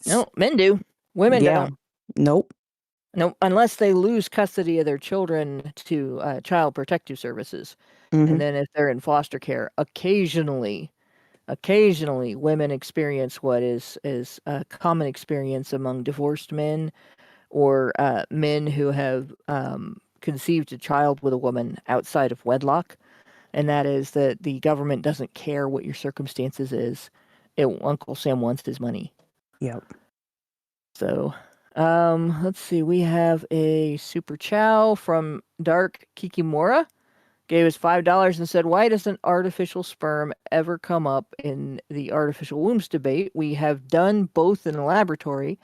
No, men do. Women don't. Nope. No, unless they lose custody of their children to Child Protective Services. Mhm. And then if they're in foster care, occasionally women experience what is a common experience among divorced men, or men who have conceived a child with a woman outside of wedlock. And that is that the government doesn't care what your circumstances is. Uncle Sam wants his money. Yep. So, let's see. We have a super chow from Dark Kikimora. Gave us $5 and said, why doesn't artificial sperm ever come up in the artificial wombs debate? We have done both in the laboratory,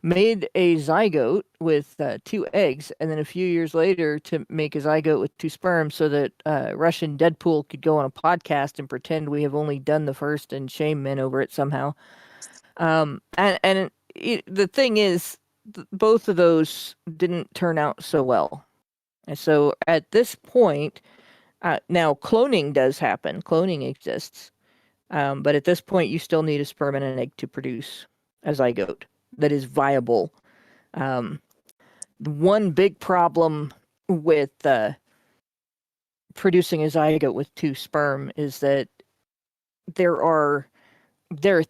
made a zygote with 2 eggs, and then a few years later to make a zygote with 2 sperms so that Russian Deadpool could go on a podcast and pretend we have only done the first and shame men over it somehow. The thing is, both of those didn't turn out so well. And so at this point, now cloning does happen. Cloning exists. But at this point, you still need a sperm and an egg to produce a zygote that is viable. The one big problem with producing a zygote with 2 sperm is that there are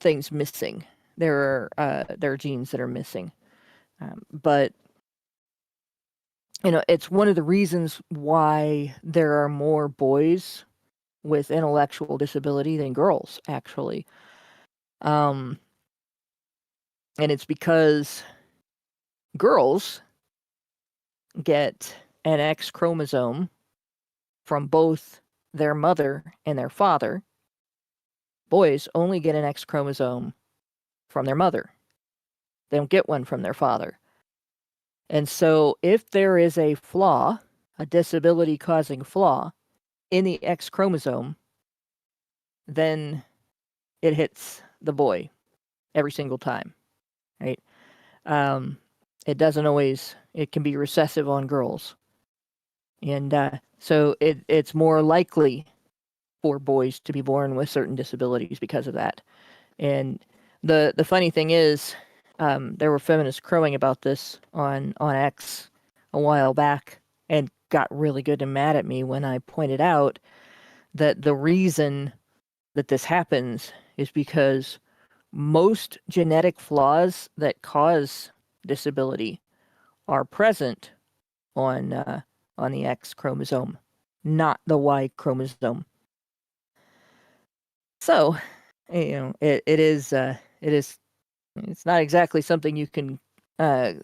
things missing. There are genes that are missing. But it's one of the reasons why there are more boys with intellectual disability than girls, actually. And it's because girls get an X chromosome from both their mother and their father. Boys only get an X chromosome from their mother. They don't get one from their father. And so if there is a flaw, a disability-causing flaw in the X chromosome, then it hits the boy every single time, right? It doesn't always, it can be recessive on girls. And so it's more likely for boys to be born with certain disabilities because of that. And the funny thing is, there were feminists crowing about this on X a while back and got really good and mad at me when I pointed out that the reason that this happens is because most genetic flaws that cause disability are present on the X chromosome, not the Y chromosome. So, it's not exactly something you can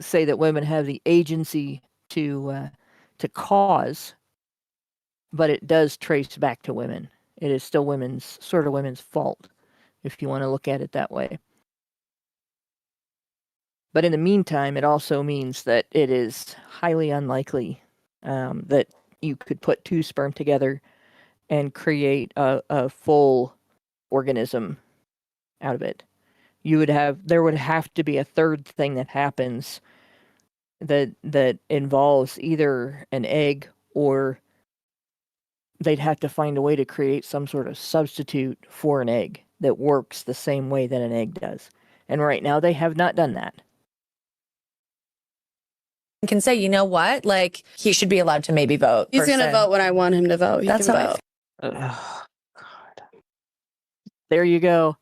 say that women have the agency to cause, but it does trace back to women. It is still women's fault, if you want to look at it that way. But in the meantime, it also means that it is highly unlikely that you could put 2 sperm together and create a full organism out of it. There would have to be a third thing that happens that involves either an egg, or they'd have to find a way to create some sort of substitute for an egg that works the same way that an egg does. And right now they have not done that. Can say, you know what? Like, he should be allowed to maybe vote. He's going to vote when I want him to vote. He That's can how I vote. Oh, God. There you go.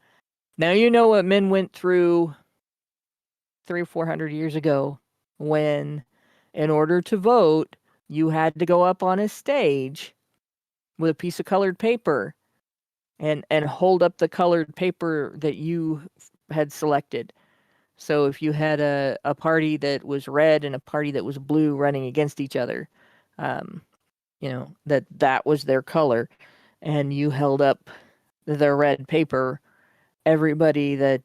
Now you know what men went through 300 or 400 years ago when, in order to vote, you had to go up on a stage with a piece of colored paper and hold up the colored paper that you had selected. So if you had a party that was red and a party that was blue running against each other, that was their color, and you held up the red paper, everybody that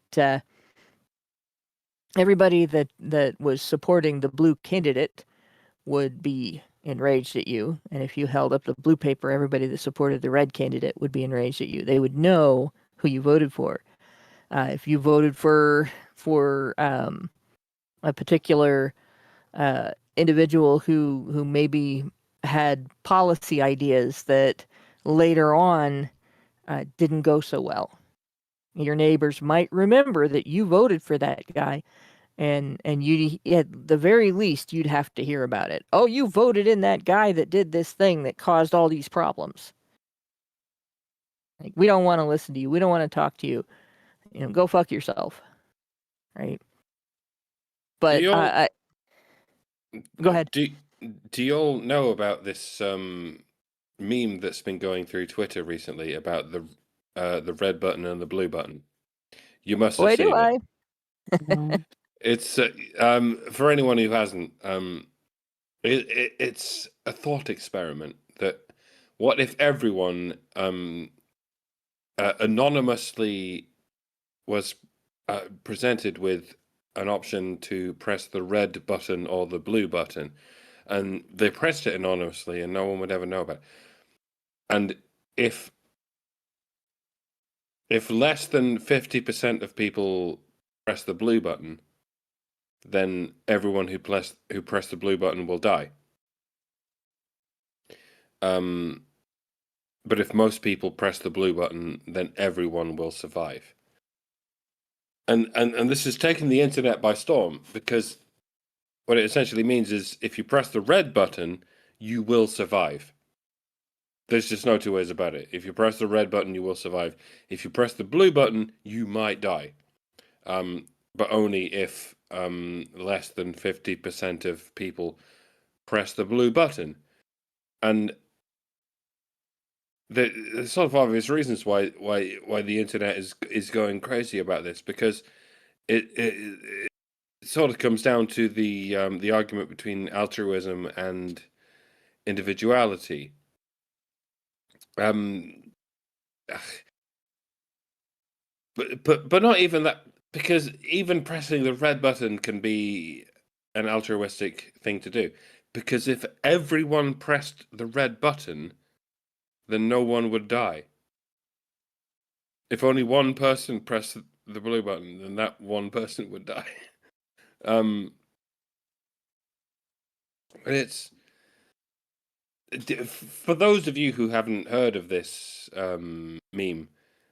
was supporting the blue candidate would be enraged at you. And if you held up the blue paper, everybody that supported the red candidate would be enraged at you. They would know who you voted for. If you voted for a particular individual who maybe had policy ideas that later on didn't go so well, your neighbors might remember that you voted for that guy, and you, at the very least, you'd have to hear about it. Oh, you voted in that guy that did this thing that caused all these problems. Like, we don't want to listen to you. We don't want to talk to you. Go fuck yourself. Right? But go ahead. Do you all know about this meme that's been going through Twitter recently about the red button and the blue button? You must have seen it. No. It's for anyone who hasn't. It's a thought experiment that what if everyone anonymously was presented with an option to press the red button or the blue button, and they pressed it anonymously, and no one would ever know about it. And if less than 50% of people press the blue button, then everyone who pressed the blue button will die. But if most people press the blue button, then everyone will survive. And this has taken the internet by storm, because what it essentially means is if you press the red button, you will survive. There's just no two ways about it. If you press the red button, you will survive. If you press the blue button, you might die. But only if less than 50% of people press the blue button. And there's sort of obvious reasons why the internet is going crazy about this, because it sort of comes down to the argument between altruism and individuality. But not even that, because even pressing the red button can be an altruistic thing to do. Because if everyone pressed the red button, then no one would die. If only one person pressed the blue button, then that one person would die. But it's, for those of you who haven't heard of this meme,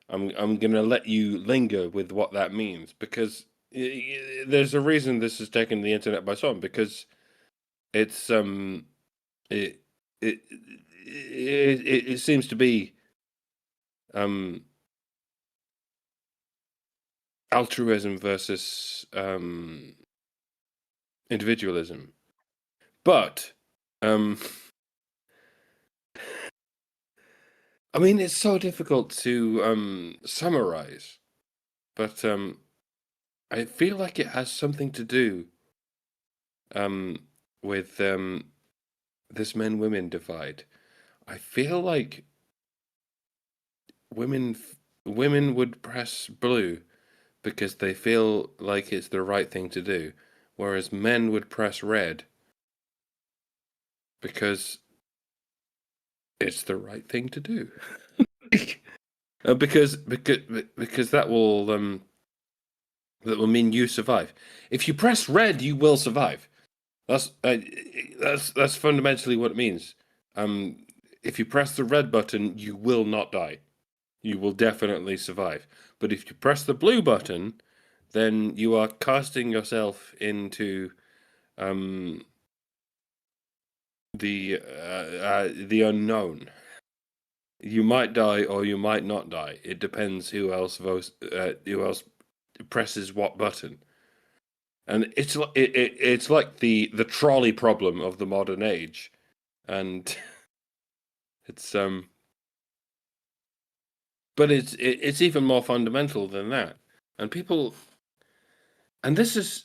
I'm gonna let you linger with what that means, because there's a reason this has taken the internet by storm, because it's it seems to be altruism versus individualism. But I mean, it's so difficult to summarize, but I feel like it has something to do with this men-women divide. I feel like women would press blue because they feel like it's the right thing to do, whereas men would press red because it's the right thing to do. because that will mean you survive. If you press red, you will survive. That's fundamentally what it means. If you press the red button, you will not die. You will definitely survive. But if you press the blue button, then you are casting yourself into the unknown. You might die or you might not die. It depends who else votes, who else presses what button. And it's like the trolley problem of the modern age, and it's but it's even more fundamental than that. And people, and this has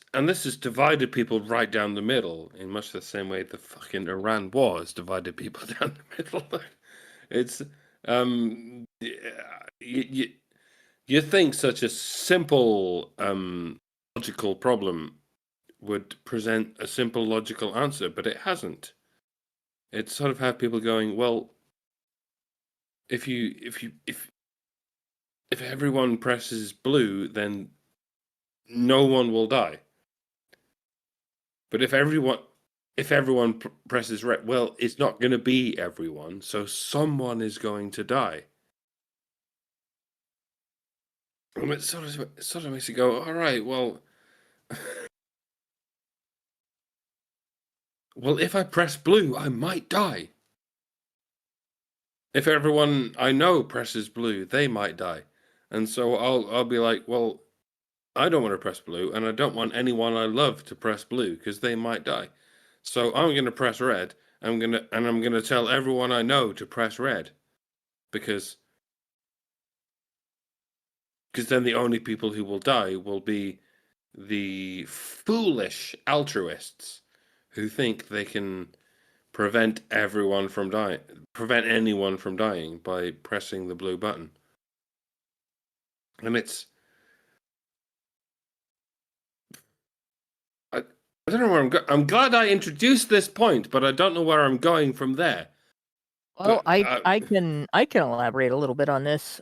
divided people right down the middle in much the same way the fucking Iran war has divided people down the middle. It's you think such a simple logical problem would present a simple logical answer, but it hasn't. It's sort of have people going, well, if everyone presses blue, then no one will die. But if everyone presses red, well, it's not going to be everyone, so someone is going to die. And it sort of makes you go, all right, well, well, if I press blue, I might die. If everyone I know presses blue, they might die. And so I'll be like, well, I don't want to press blue, and I don't want anyone I love to press blue because they might die. So I'm going to press red. I'm going to tell everyone I know to press red, because then the only people who will die will be the foolish altruists who think they can prevent anyone from dying by pressing the blue button. And it's I don't know where I'm glad I introduced this point, but I don't know where I'm going from there. Well, But, I can elaborate a little bit on this,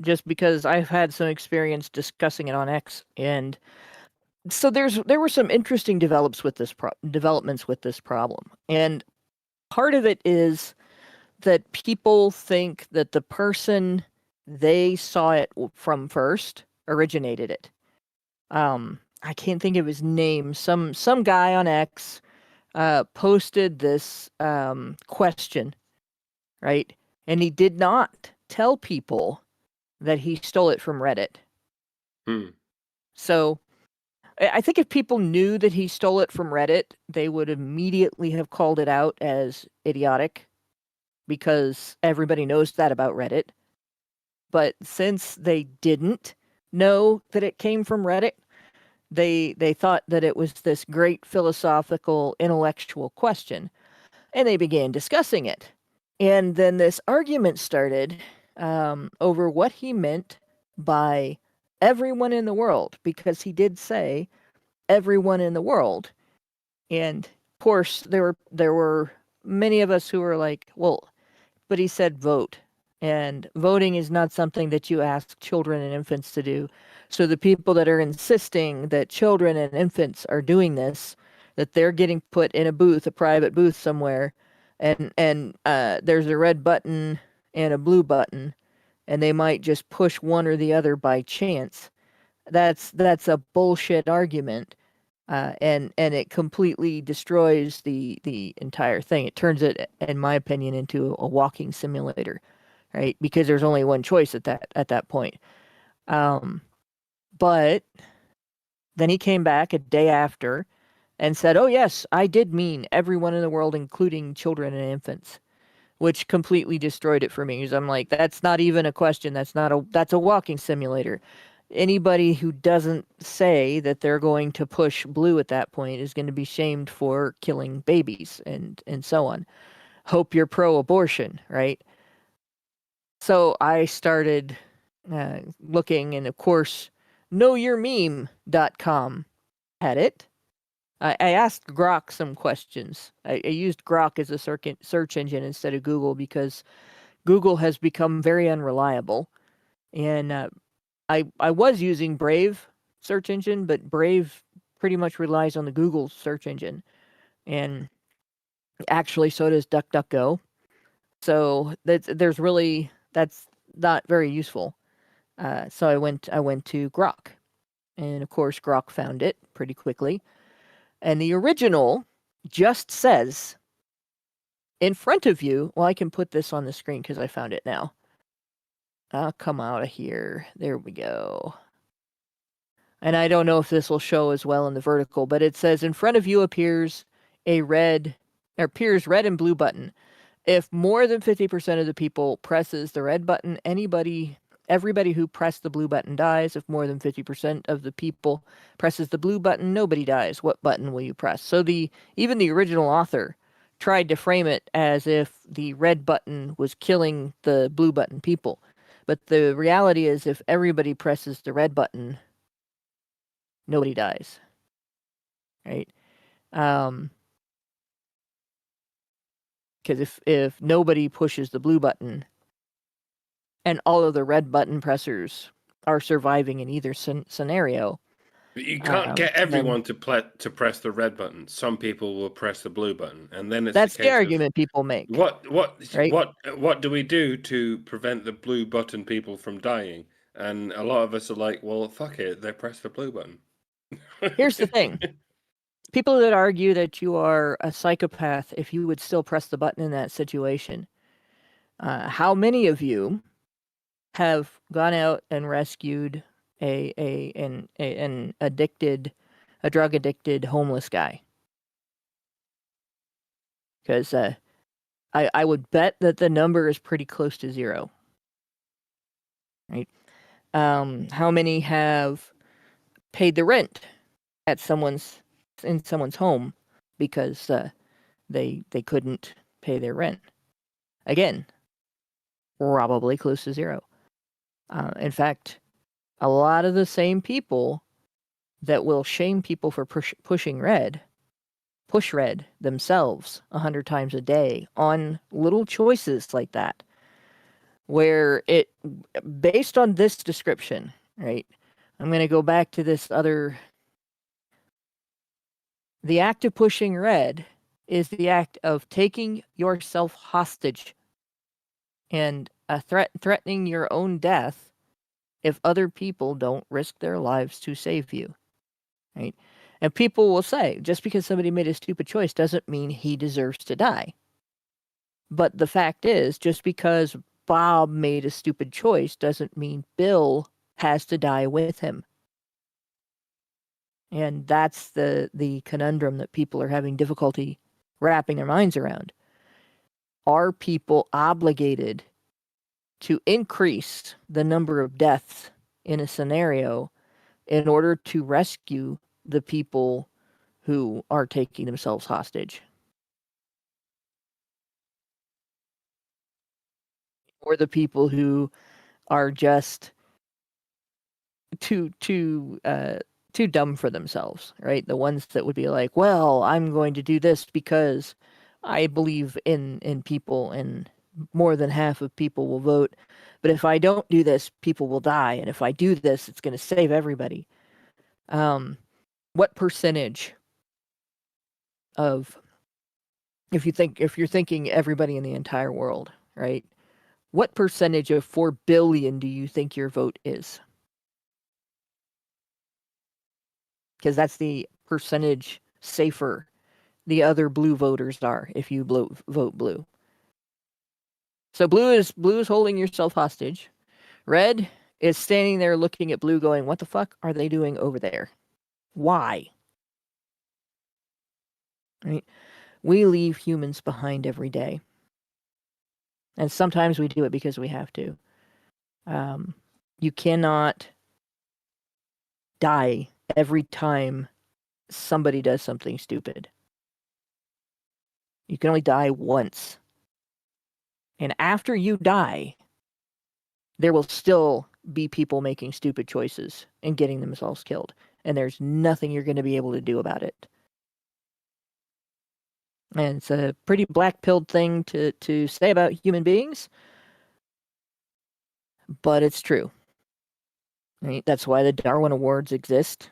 just because I've had some experience discussing it on X, and so there were some interesting developments with this problem, and part of it is that people think that the person they saw it from first originated it. I can't think of his name. Some guy on X posted this question, right? And he did not tell people that he stole it from Reddit. So I think if people knew that he stole it from Reddit, they would immediately have called it out as idiotic, because everybody knows that about Reddit. But since they didn't know that it came from Reddit, they thought that it was this great philosophical, intellectual question, and they began discussing it. And then this argument started over what he meant by everyone in the world, because he did say everyone in the world. And of course, there were many of us who were like, well, but he said vote. And voting is not something that you ask children and infants to do. So the people that are insisting that children and infants are doing this, that they're getting put in a booth, a private booth somewhere, and there's a red button and a blue button, and they might just push one or the other by chance. That's a bullshit argument, and it completely destroys the entire thing. It turns it, in my opinion, into a walking simulator, right? Because there's only one choice at that point. But then he came back a day after and said, "Oh yes, I did mean everyone in the world, including children and infants," which completely destroyed it for me. Because I'm like, that's not even a question. That's a walking simulator. Anybody who doesn't say that they're going to push blue at that point is going to be shamed for killing babies and so on. Hope you're pro-abortion, right? So I started looking, and of course, knowyourmeme.com had it. I asked Grok some questions. I used Grok as a search engine instead of Google, because Google has become very unreliable. And I was using Brave search engine, but Brave pretty much relies on the Google search engine. And actually, so does DuckDuckGo. So that's not very useful. So I went to Grok, and of course Grok found it pretty quickly. And the original just says, in front of you. Well, I can put this on the screen because I found it now. I'll come out of here. There we go. And I don't know if this will show as well in the vertical, but it says, in front of you appears red and blue button. If more than 50% of the people presses the red button, everybody who pressed the blue button dies. If more than 50% of the people presses the blue button, nobody dies. What button will you press? So even the original author tried to frame it as if the red button was killing the blue button people. But the reality is, if everybody presses the red button, nobody dies. Right? Because if nobody pushes the blue button, and all of the red button pressers are surviving in either scenario. But you can't get everyone to press the red button. Some people will press the blue button, and then it's that's the argument people make. What right? do we do to prevent the blue button people from dying? And a lot of us are like, well, fuck it, they press the blue button. Here's the thing. People that argue that you are a psychopath if you would still press the button in that situation. How many of you have gone out and rescued a drug addicted homeless guy? Because I would bet that the number is pretty close to zero. Right? How many have paid the rent at in someone's home because they couldn't pay their rent? Again, probably close to zero. In fact, a lot of the same people that will shame people for pushing red push red themselves 100 times a day on little choices like that, where it, based on this description, right? I'm going to go back to this other. The act of pushing red is the act of taking yourself hostage and threatening your own death if other people don't risk their lives to save you, right? And people will say, just because somebody made a stupid choice doesn't mean he deserves to die. But the fact is, just because Bob made a stupid choice doesn't mean Bill has to die with him. And that's the conundrum that people are having difficulty wrapping their minds around. Are people obligated to increase the number of deaths in a scenario in order to rescue the people who are taking themselves hostage? Or the people who are just too dumb for themselves, right? The ones that would be like, well, I'm going to do this because I believe in people, and more than half of people will vote. But if I don't do this, people will die. And if I do this, it's going to save everybody. What percentage of, if you're thinking everybody in the entire world, right? What percentage of 4 billion do you think your vote is? Because that's the percentage safer the other blue voters are if you vote blue. So blue is holding yourself hostage. Red is standing there looking at blue going, what the fuck are they doing over there? Why? Right? We leave humans behind every day. And sometimes we do it because we have to. You cannot die every time somebody does something stupid. You can only die once. And after you die, there will still be people making stupid choices and getting themselves killed. And there's nothing you're going to be able to do about it. And it's a pretty black-pilled thing to say about human beings, but it's true. Right? That's why the Darwin Awards exist.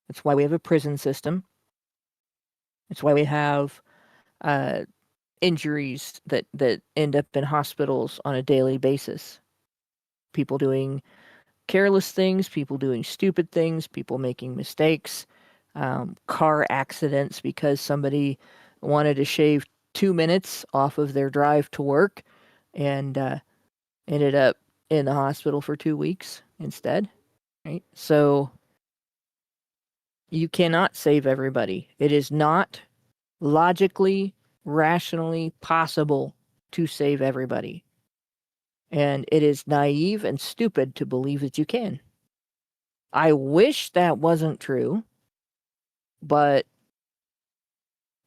That's why we have a prison system. That's why we have injuries that end up in hospitals on a daily basis. People doing careless things, people doing stupid things, people making mistakes, car accidents because somebody wanted to shave 2 minutes off of their drive to work and ended up in the hospital for 2 weeks instead, right? So you cannot save everybody. It is not logically, rationally possible to save everybody. And it is naive and stupid to believe that you can. I wish that wasn't true, but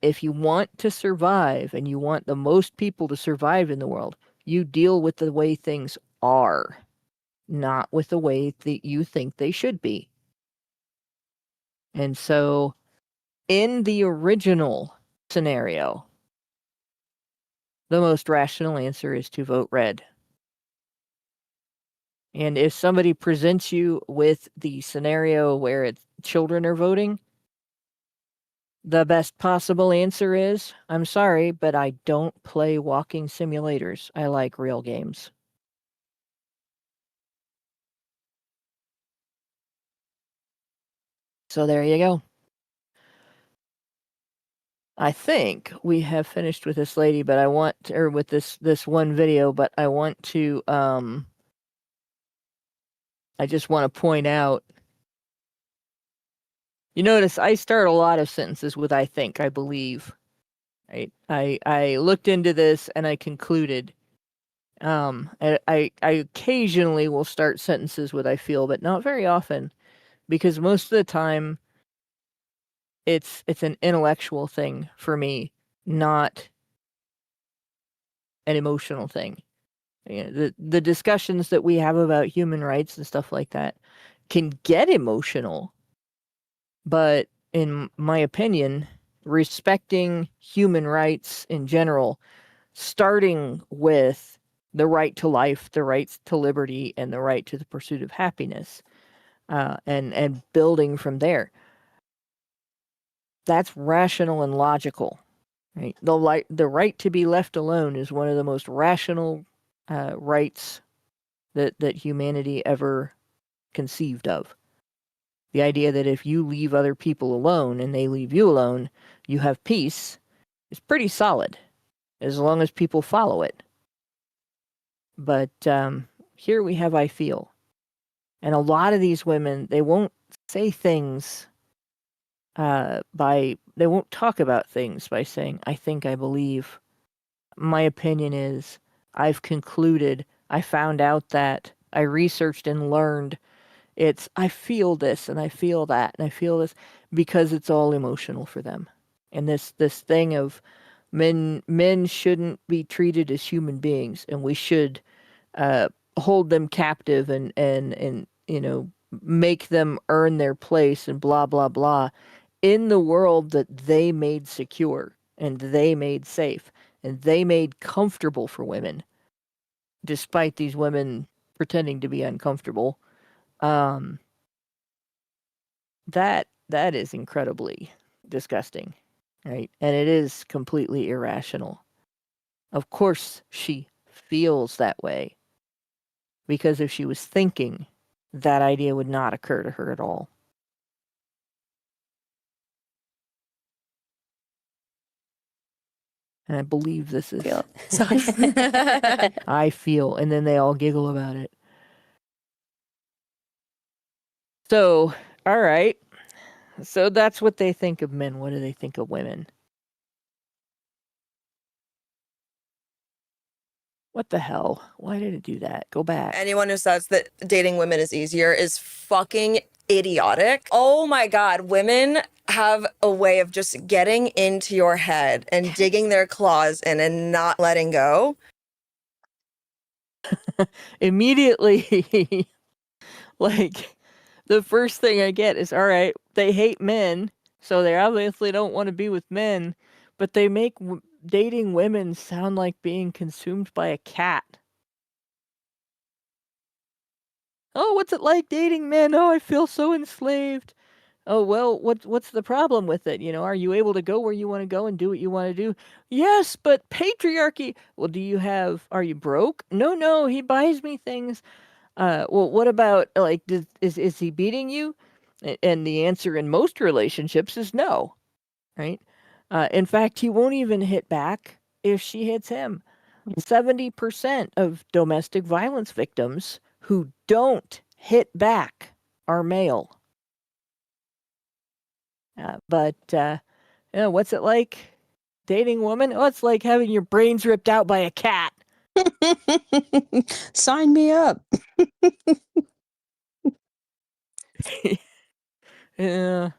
if you want to survive and you want the most people to survive in the world, you deal with the way things are, not with the way that you think they should be. And so, in the original scenario, the most rational answer is to vote red. And if somebody presents you with the scenario where children are voting, the best possible answer is, I'm sorry, but I don't play walking simulators. I like real games. So there you go. I think we have finished with this lady, but I want to, or with this one video, but I want to I just want to point out, you notice I start a lot of sentences with I think, I believe. Right? I looked into this and I concluded. I occasionally will start sentences with I feel, but not very often, because most of the time it's an intellectual thing for me, not an emotional thing. You know, the discussions that we have about human rights and stuff like that can get emotional, but in my opinion, respecting human rights in general, starting with the right to life, the right to liberty, and the right to the pursuit of happiness, and building from there. That's rational and logical, right? The right to be left alone is one of the most rational rights that humanity ever conceived of. The idea that if you leave other people alone and they leave you alone, you have peace is pretty solid, as long as people follow it. But here we have I feel. And a lot of these women, they won't say things they won't talk about things by saying, I think, I believe. My opinion is, I've concluded, I found out that, I researched and learned. It's, I feel this and I feel that and I feel this, because it's all emotional for them. And this thing of men shouldn't be treated as human beings, and we should hold them captive and make them earn their place and blah blah blah in the world that they made secure and they made safe and they made comfortable for women, despite these women pretending to be uncomfortable. That is incredibly disgusting, right? And it is completely irrational. Of course she feels that way, because if she was thinking, that idea would not occur to her at all. And I believe this is... Sorry. I feel, and then they all giggle about it. So, all right. So that's what they think of men. What do they think of women? What the hell? Why did it do that? Go back. Anyone who says that dating women is easier is fucking idiotic. Oh my God, women have a way of just getting into your head and digging their claws in and not letting go. Immediately, like, the first thing I get is, all right, they hate men, so they obviously don't want to be with men, but they make dating women sound like being consumed by a cat. Oh, what's it like dating men? Oh, I feel so enslaved. Oh, well, what's the problem with it? Are you able to go where you want to go and do what you want to do? Yes, but patriarchy. Well, are you broke? No, he buys me things. Well, what about, like, is he beating you? And the answer in most relationships is no, right? In fact, he won't even hit back if she hits him. 70% of domestic violence victims who don't hit back are male. But what's it like dating a woman? Oh, it's like having your brains ripped out by a cat. Sign me up. Yeah.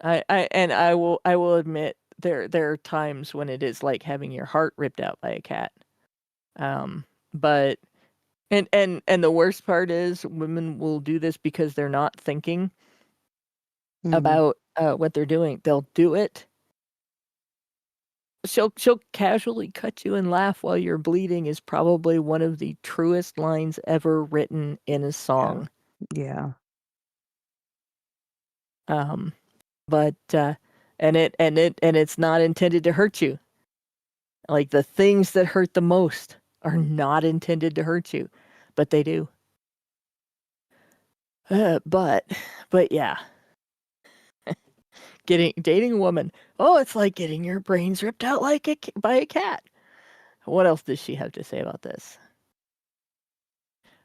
I will admit there are times when it is like having your heart ripped out by a cat. But and the worst part is women will do this because they're not thinking about what they're doing. They'll do it. She'll casually cut you and laugh while you're bleeding is probably one of the truest lines ever written in a song. Yeah. But and it's not intended to hurt you. Like, the things that hurt the most are not intended to hurt you, but they do. But yeah. Dating a woman. Oh, it's like getting your brains ripped out by a cat. What else does she have to say about this?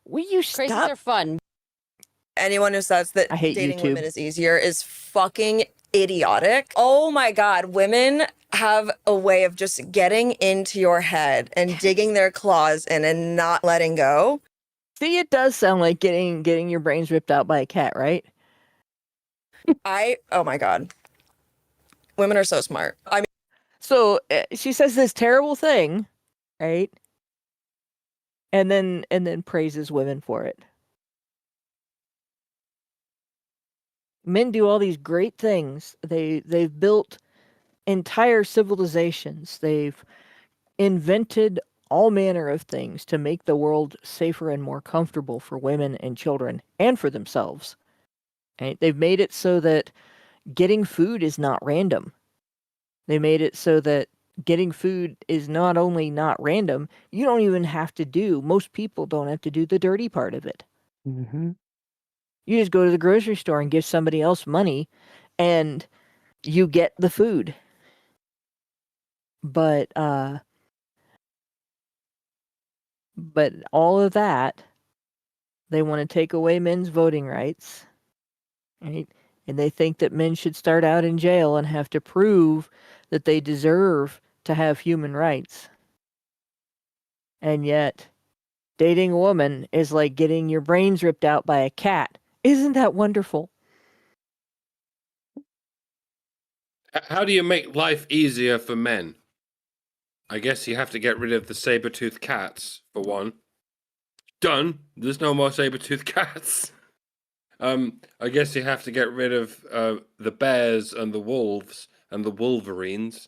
Will you stop? Crazies are fun. Anyone who says that I hate dating YouTube. women is easier is fucking idiotic. Oh my God, women have a way of just getting into your head and digging their claws in and not letting go. See, it does sound like getting your brains ripped out by a cat, right? Oh my God. Women are so smart. I mean, so she says this terrible thing, right? And then praises women for it. Men do all these great things. They've built entire civilizations. They've invented all manner of things to make the world safer and more comfortable for women and children and for themselves. Right? They've made it so that getting food is not random. They made it so that getting food is not only not random, you don't even have to do, most people don't have to do the dirty part of it. Mm-hmm. You just go to the grocery store and give somebody else money and you get the food. But all of that, they want to take away men's voting rights, right? And they think that men should start out in jail and have to prove that they deserve to have human rights. And yet, dating a woman is like getting your brains ripped out by a cat. Isn't that wonderful? How do you make life easier for men? I guess you have to get rid of the saber-toothed cats, for one. Done. There's no more saber-toothed cats. I guess you have to get rid of the bears and the wolves and the wolverines.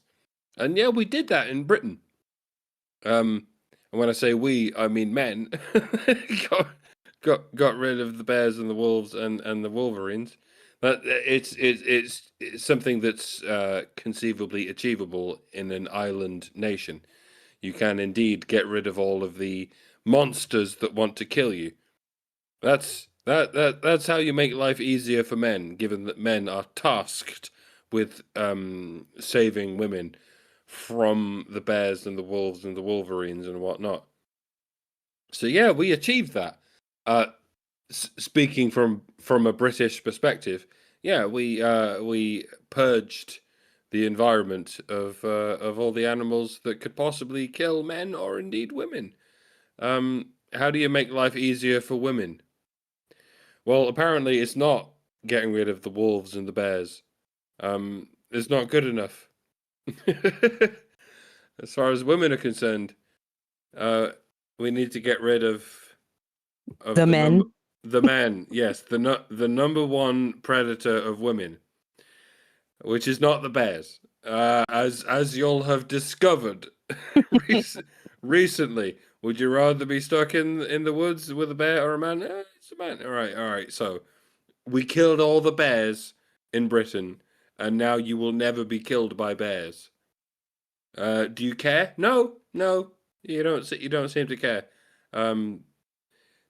And yeah, we did that in Britain. And when I say we, I mean men. got rid of the bears and the wolves and the wolverines. But it's something that's conceivably achievable in an island nation. You can indeed get rid of all of the monsters that want to kill you. That's how you make life easier for men, given that men are tasked with saving women from the bears and the wolves and the wolverines and whatnot. So yeah, we achieved that. Speaking from a British perspective, yeah, we purged the environment of all the animals that could possibly kill men or indeed women. How do you make life easier for women? Well, apparently it's not getting rid of the wolves and the bears. It's not good enough. As far as women are concerned, we need to get rid of the men. The men, yes, the number one predator of women, which is not the bears, as you'll have discovered recently. Would you rather be stuck in the woods with a bear or a man? It's a man. All right. So we killed all the bears in Britain, and now you will never be killed by bears. Do you care? No, you don't. You don't seem to care.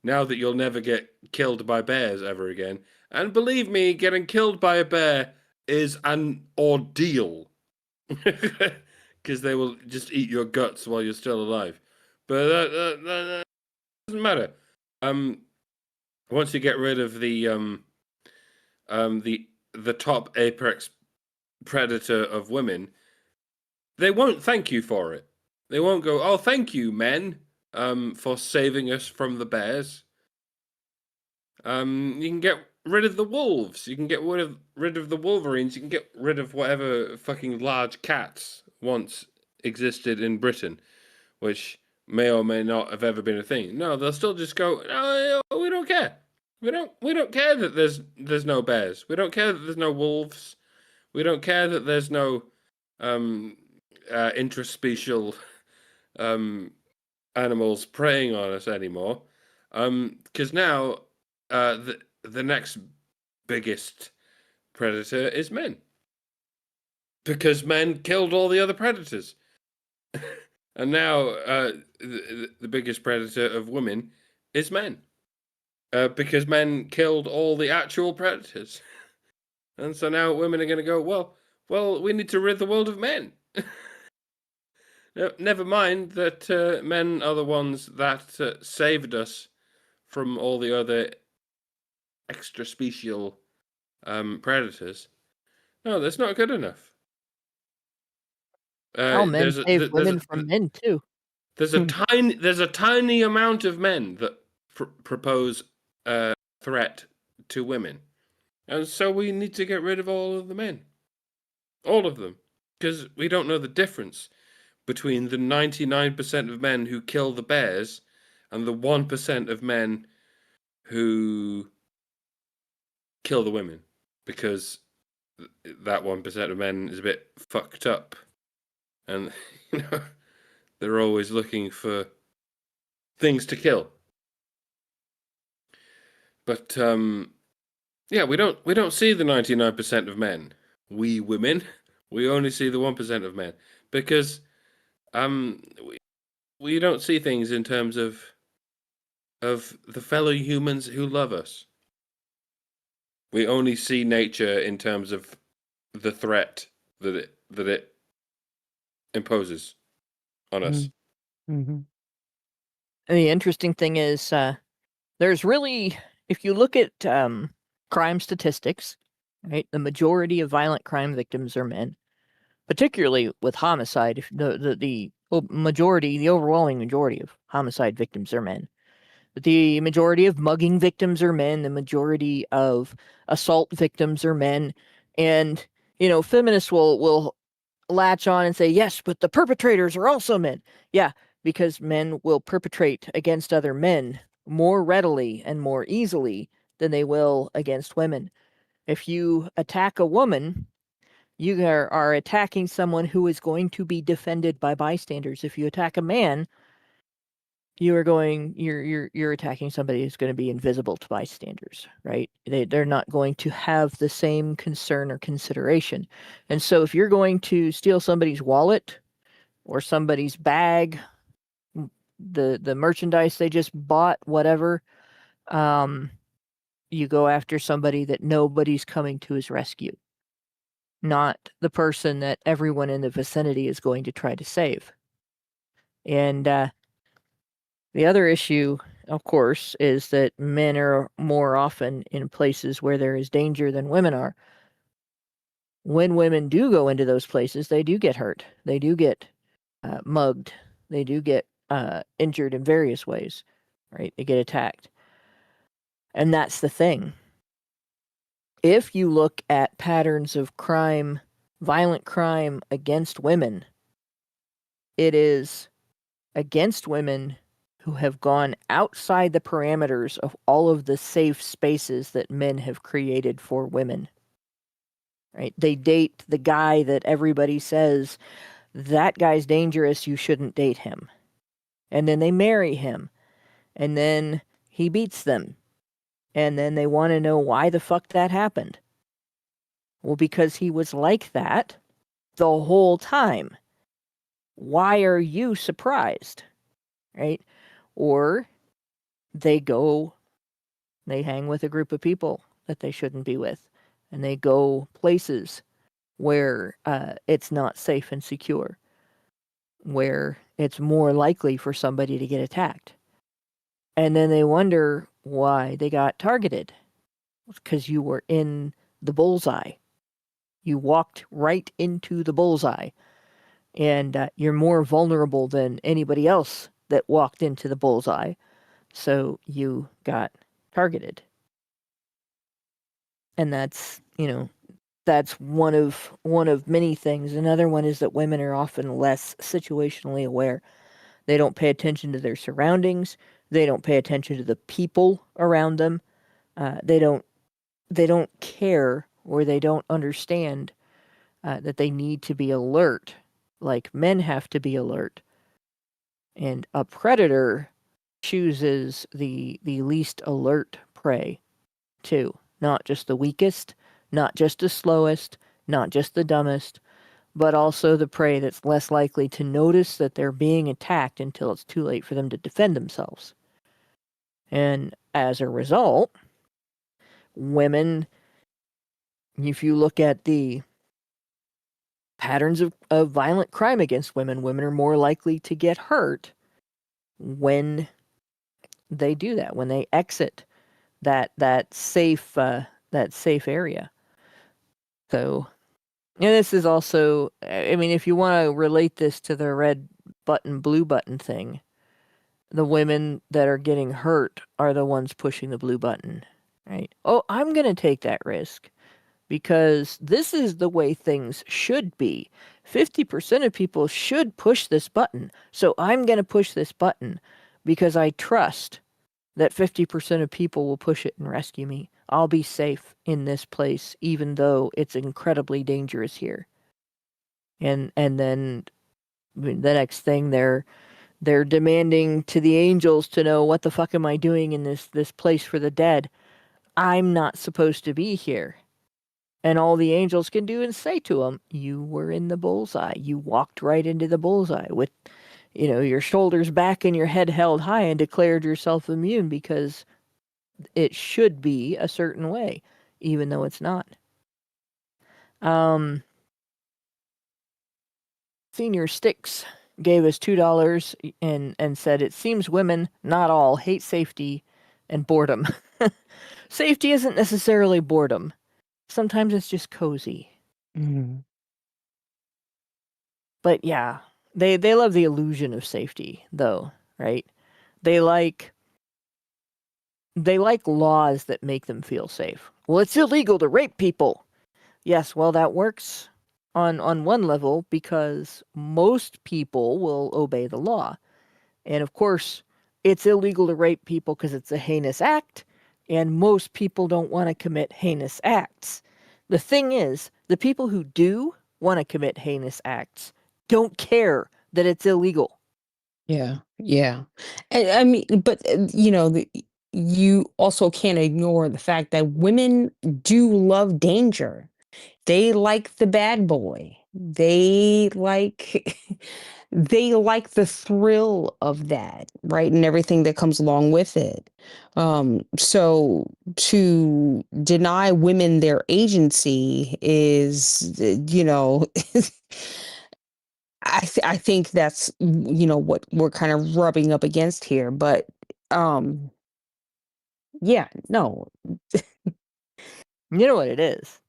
Now that you'll never get killed by bears ever again. And believe me, getting killed by a bear is an ordeal. Because they will just eat your guts while you're still alive. But that doesn't matter. Once you get rid of the top apex predator of women, they won't thank you for it. They won't go, "Oh, thank you, men, for saving us from the bears." You can get rid of the wolves. You can get rid of the wolverines. You can get rid of whatever fucking large cats once existed in Britain, which may or may not have ever been a thing. No, they'll still just go, "Oh, we don't care. We don't care that there's no bears. We don't care that there's no wolves. We don't care that there's no intraspecial animals preying on us anymore. Because now the next biggest predator is men. Because men killed all the other predators. And now the biggest predator of women is men. Because men killed all the actual predators. And so now women are going to go, well, we need to rid the world of men. Never mind that men are the ones that saved us from all the other extraspecial predators. No, that's not good enough. Men save women from men too. There's a tiny amount of men that propose a threat to women, and so we need to get rid of all of the men, all of them, because we don't know the difference between the 99% of men who kill the bears and the 1% of men who kill the women. because that 1% of men is a bit fucked up, and they're always looking for things to kill. But yeah, we don't see the 99% of men. We women, we only see the 1% of men, because we don't see things in terms of the fellow humans who love us. We only see nature in terms of the threat that it imposes on us. Mm-hmm. And the interesting thing is, there's really, if you look at crime statistics, right, the majority of violent crime victims are men, particularly with homicide. If the overwhelming majority of homicide victims are men. But the majority of mugging victims are men. The majority of assault victims are men. And, feminists will latch on and say, yes, but the perpetrators are also men. Yeah, because men will perpetrate against other men more readily and more easily than they will against women. If you attack a woman, you are attacking someone who is going to be defended by bystanders. If you attack a man, you're attacking somebody who's going to be invisible to bystanders, right? They're not going to have the same concern or consideration. And so if you're going to steal somebody's wallet or somebody's bag, the merchandise they just bought, whatever, you go after somebody that nobody's coming to his rescue, not the person that everyone in the vicinity is going to try to save. And the other issue, of course, is that men are more often in places where there is danger than women are. When women do go into those places, they do get hurt. They do get mugged. They do get injured in various ways, right? They get attacked. And that's the thing. If you look at patterns of crime, violent crime against women, it is against women who have gone outside the parameters of all of the safe spaces that men have created for women. Right? They date the guy that everybody says, that guy's dangerous, you shouldn't date him. And then they marry him. And then he beats them. And then they want to know why the fuck that happened. Well, because he was like that the whole time. Why are you surprised? Right? Or they hang with a group of people that they shouldn't be with. And they go places where it's not safe and secure. Where it's more likely for somebody to get attacked. And then they wonder why they got targeted. Because you were in the bullseye. You walked right into the bullseye. And you're more vulnerable than anybody else that walked into the bullseye. So you got targeted. And that's, that's one of many things. Another one is that women are often less situationally aware. They don't pay attention to their surroundings. They don't pay attention to the people around them. They don't care, or they don't understand that they need to be alert, like men have to be alert. And a predator chooses the least alert prey, too. Not just the weakest, not just the slowest, not just the dumbest, but also the prey that's less likely to notice that they're being attacked until it's too late for them to defend themselves. And as a result, women, if you look at the patterns of violent crime against women, women are more likely to get hurt when they do that, when they exit that safe area. So, and this is also, if you want to relate this to the red button, blue button thing, the women that are getting hurt are the ones pushing the blue button, right? Oh, I'm going to take that risk because this is the way things should be. 50% of people should push this button. So I'm going to push this button because I trust that 50% of people will push it and rescue me. I'll be safe in this place, even though it's incredibly dangerous here. And then the next thing they're demanding to the angels to know, what the fuck am I doing in this place for the dead? I'm not supposed to be here. And all the angels can do is say to him, you were in the bullseye. You walked right into the bullseye with, your shoulders back and your head held high, and declared yourself immune because it should be a certain way, even though it's not. Senior Sticks gave us $2 and said, it seems women, not all, hate safety and boredom. Safety isn't necessarily boredom. Sometimes it's just cozy. Mm. But yeah, they love the illusion of safety, though, right? They like laws that make them feel safe. Well, it's illegal to rape people. Yes, well, that works on one level because most people will obey the law. And of course, it's illegal to rape people because it's a heinous act, and most people don't want to commit heinous acts. The thing is, the people who do want to commit heinous acts don't care that it's illegal. Yeah, yeah. And, I mean, but you also can't ignore the fact that women do love danger. They like the bad boy. They like they like the thrill of that, right? And everything that comes along with it. So to deny women their agency is, I think that's what we're kind of rubbing up against here. But yeah, no. You know what it is?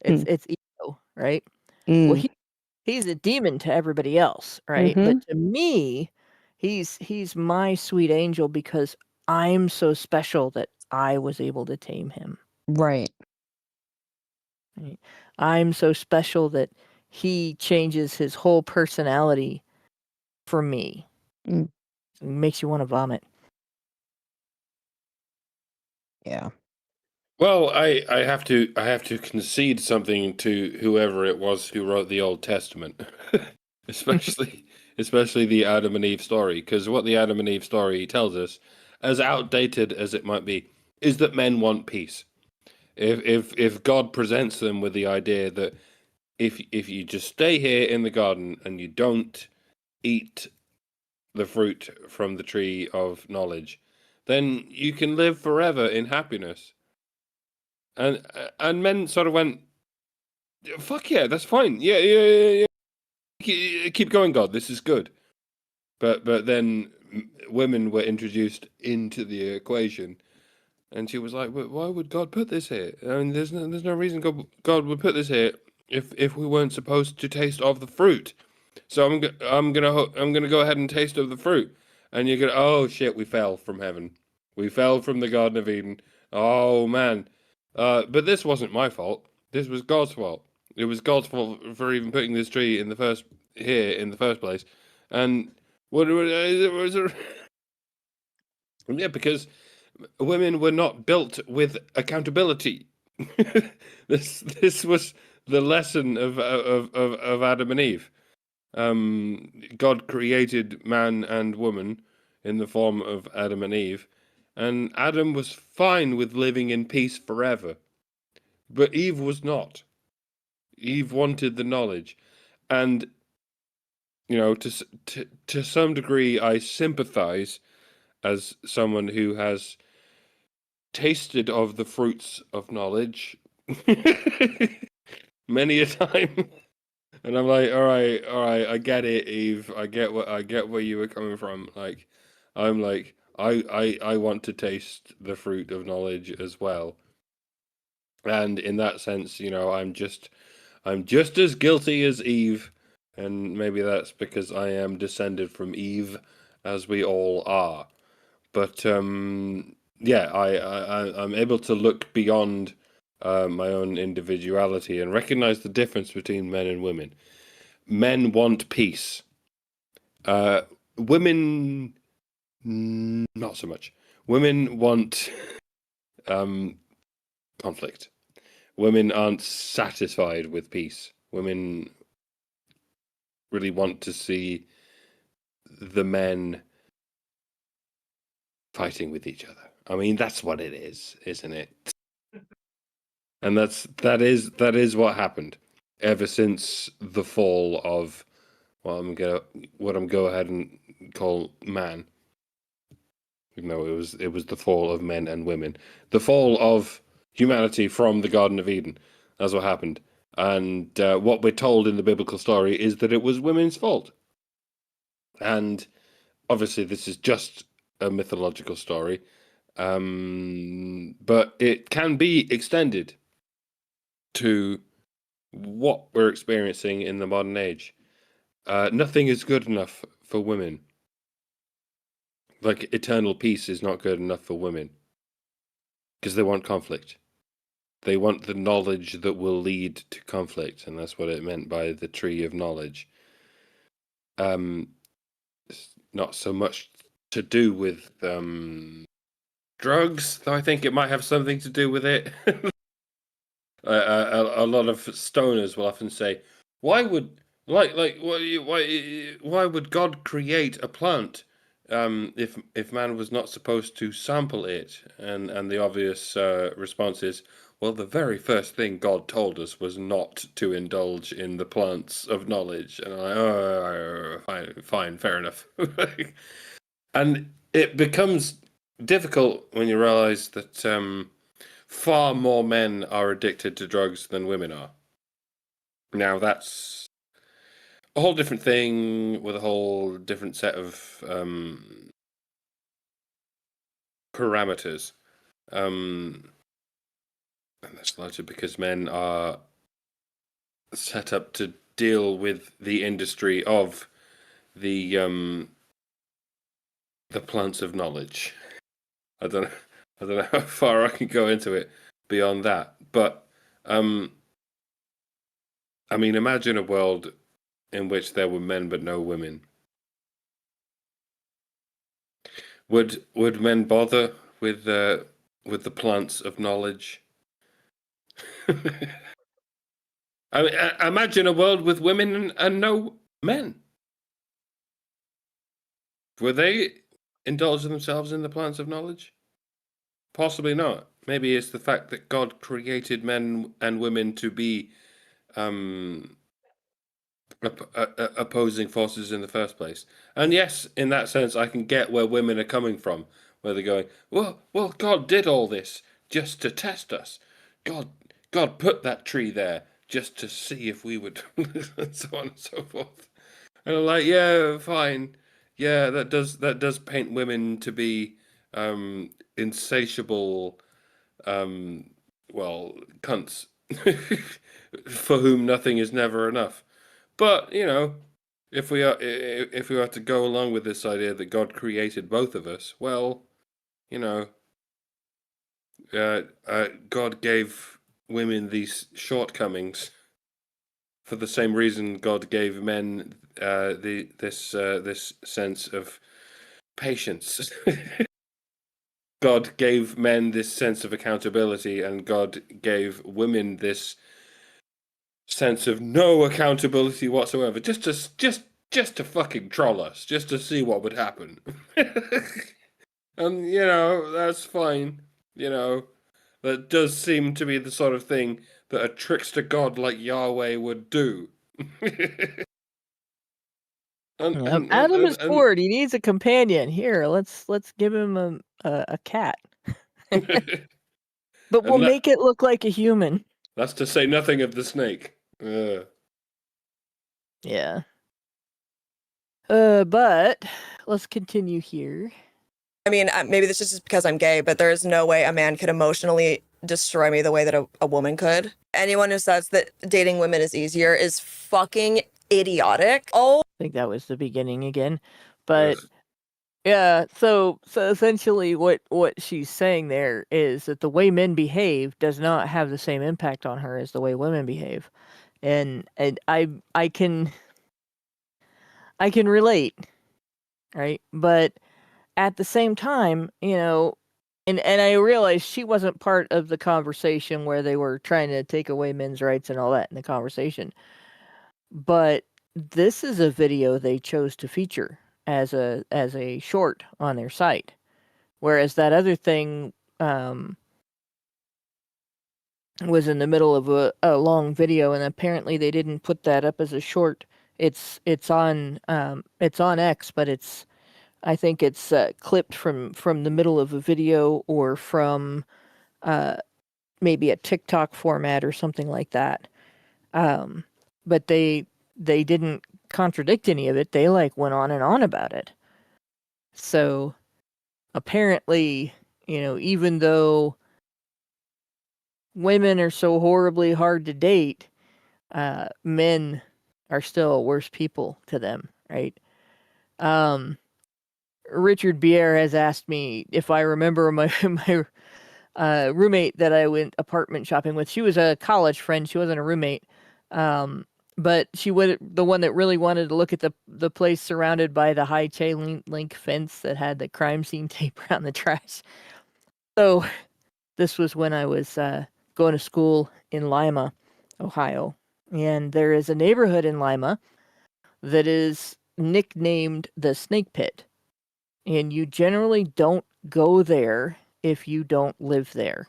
Hmm. It's ego, right? Well, Mm. he's a demon to everybody else, right? Mm-hmm. But to me, he's my sweet angel because I'm so special that I was able to tame him. Right. Right? I'm so special that he changes his whole personality for me. Mm. It makes you want to vomit. Yeah. Well, I have to concede something to whoever it was who wrote the Old Testament, especially the Adam and Eve story, because what the Adam and Eve story tells us, as outdated as it might be, is that men want peace. If God presents them with the idea that if you just stay here in the garden and you don't eat the fruit from the tree of knowledge, then you can live forever in happiness. And men sort of went, fuck yeah, that's fine. Yeah. Keep going, God. This is good. But then women were introduced into the equation, and she was like, why would God put this here? I mean, there's no reason God would put this here if we weren't supposed to taste of the fruit. So I'm gonna go ahead and taste of the fruit, and you're gonna, oh shit, we fell from heaven. We fell from the Garden of Eden. Oh man. But this wasn't my fault. This was God's fault. It was God's fault for even putting this tree in the first place. And what was it? Yeah, because women were not built with accountability. This was the lesson of Adam and Eve. God created man and woman in the form of Adam and Eve, and Adam was fine with living in peace forever. But Eve was not. Eve wanted the knowledge. And, to some degree, I sympathize as someone who has tasted of the fruits of knowledge many a time. And I'm like, all right, I get it, Eve. I get where you were coming from. Like, I'm like, I want to taste the fruit of knowledge as well. And in that sense, I'm just as guilty as Eve, and maybe that's because I am descended from Eve, as we all are. But yeah, I'm able to look beyond my own individuality and recognize the difference between men and women. Men want peace. Women, not so much. Women want conflict. Women aren't satisfied with peace. Women really want to see the men fighting with each other. I mean, that's what it is, isn't it? And that is what happened ever since the fall of what I'm go ahead and call man. Even though it was the fall of men and women, the fall of humanity from the Garden of Eden. That's what happened. And what we're told in the biblical story is that it was women's fault. And obviously, this is just a mythological story, but it can be extended to what we're experiencing in the modern age. Nothing is good enough for women. Like, eternal peace is not good enough for women because they want conflict. They want the knowledge that will lead to conflict, and that's what it meant by the tree of knowledge. It's not so much to do with drugs, though I think it might have something to do with it. A lot of stoners will often say, "Why would why would God create a plant if man was not supposed to sample it?" And the obvious response is, well, the very first thing God told us was not to indulge in the plants of knowledge. And I'm like, oh, fine, fair enough. And it becomes difficult when you realize that far more men are addicted to drugs than women are. Now, that's a whole different thing with a whole different set of parameters. And that's largely because men are set up to deal with the industry of the plants of knowledge. I don't know how far I can go into it beyond that, but I mean, imagine a world in which there were men but no women. Would men bother with the plants of knowledge? I mean, imagine a world with women and no men. Would they indulge themselves in the plants of knowledge? Possibly not. Maybe it's the fact that God created men and women to be opposing forces in the first place. And yes, in that sense, I can get where women are coming from, where they're going, well, God did all this just to test us. God put that tree there just to see if we would, and so on and so forth. And I'm like, yeah, fine. Yeah, that does paint women to be insatiable, well, cunts for whom nothing is never enough. But if we are to go along with this idea that God created both of us, well, God gave women these shortcomings for the same reason God gave men this sense of patience. God gave men this sense of accountability, and God gave women this sense of no accountability whatsoever, just to fucking troll us, just to see what would happen. And that's fine. That does seem to be the sort of thing that a trickster god like Yahweh would do. Adam is bored. He needs a companion. Here, let's give him a cat. But we'll make it look like a human. That's to say nothing of the snake. Yeah. But let's continue here. I mean, maybe this is just because I'm gay, but there's no way a man could emotionally destroy me the way that a woman could. Anyone who says that dating women is easier is fucking idiotic. Oh, I think that was the beginning again. But yeah, so essentially what she's saying there is that the way men behave does not have the same impact on her as the way women behave. And I can relate, right? But at the same time, and I realized she wasn't part of the conversation where they were trying to take away men's rights and all that in the conversation. But this is a video they chose to feature as a short on their site, whereas that other thing was in the middle of a long video, and apparently they didn't put that up as a short. It's on X, but I think it's clipped from the middle of a video or from maybe a TikTok format or something like that. But they didn't contradict any of it. They like went on and on about it. So apparently, even though women are so horribly hard to date, men are still worse people to them, right? Richard Bier has asked me if I remember my roommate that I went apartment shopping with. She was a college friend. She wasn't a roommate. But she would the one that really wanted to look at the place surrounded by the high chain link fence that had the crime scene tape around the trash. So this was when I was going to school in Lima, Ohio. And there is a neighborhood in Lima that is nicknamed the Snake Pit. And you generally don't go there if you don't live there.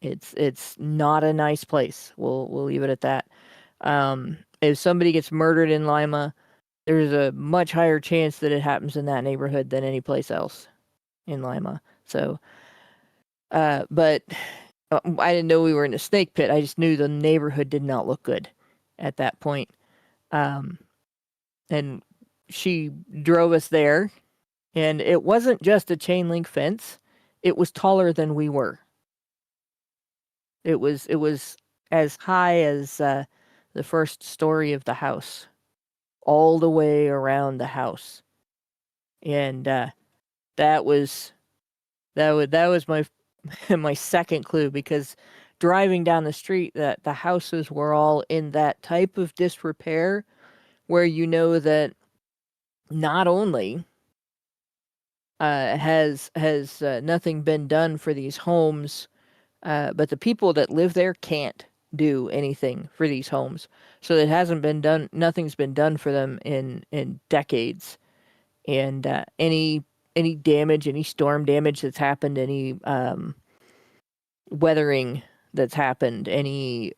It's not a nice place. We'll leave it at that. If somebody gets murdered in Lima, there's a much higher chance that it happens in that neighborhood than any place else in Lima. So, but I didn't know we were in a snake pit. I just knew the neighborhood did not look good at that point. And she drove us there, and it wasn't just a chain link fence. It was taller than we were. It was as high as the first story of the house, all the way around the house, and that was my my second clue, because driving down the street, that the houses were all in that type of disrepair, where you know that not only has nothing been done for these homes, but the people that live there can't do anything for these homes. So it hasn't been done. Nothing's been done for them in decades. And any damage, any storm damage that's happened, any weathering that's happened, any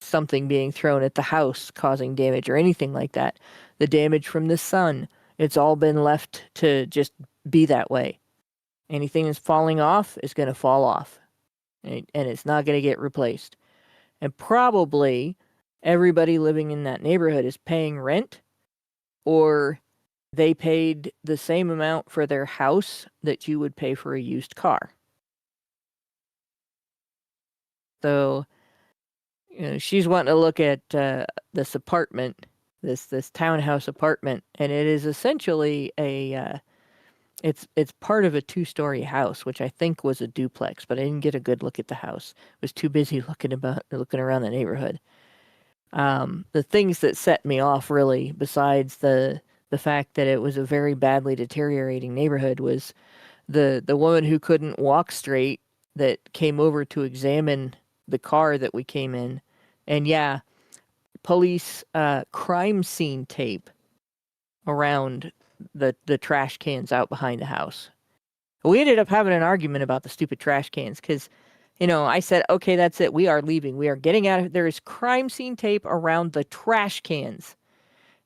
something being thrown at the house causing damage or anything like that, the damage from the sun, it's all been left to just be that way. Anything that's falling off is going to fall off. And it's not going to get replaced. And probably everybody living in that neighborhood is paying rent, or they paid the same amount for their house that you would pay for a used car. So, she's wanting to look at this apartment, this townhouse apartment, and it is essentially a It's part of a 2-story house, which I think was a duplex, but I didn't get a good look at the house. I was too busy looking around the neighborhood. The things that set me off, really, besides the fact that it was a very badly deteriorating neighborhood, was the woman who couldn't walk straight that came over to examine the car that we came in, and police crime scene tape around the trash cans out behind the house. We ended up having an argument about the stupid trash cans because, I said, okay, that's it. We are leaving. We are getting out of. There is crime scene tape around the trash cans.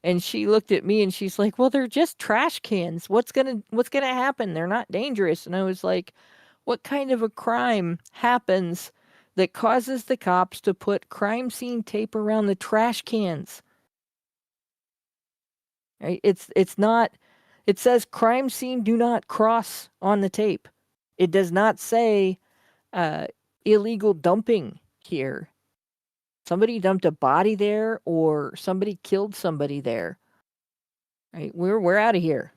And she looked at me and she's like, well, they're just trash cans. What's gonna happen? They're not dangerous. And I was like, what kind of a crime happens that causes the cops to put crime scene tape around the trash cans? Right? It's not. It says crime scene do not cross on the tape. It does not say illegal dumping here. Somebody dumped a body there, or somebody killed somebody there. Right? We're out of here.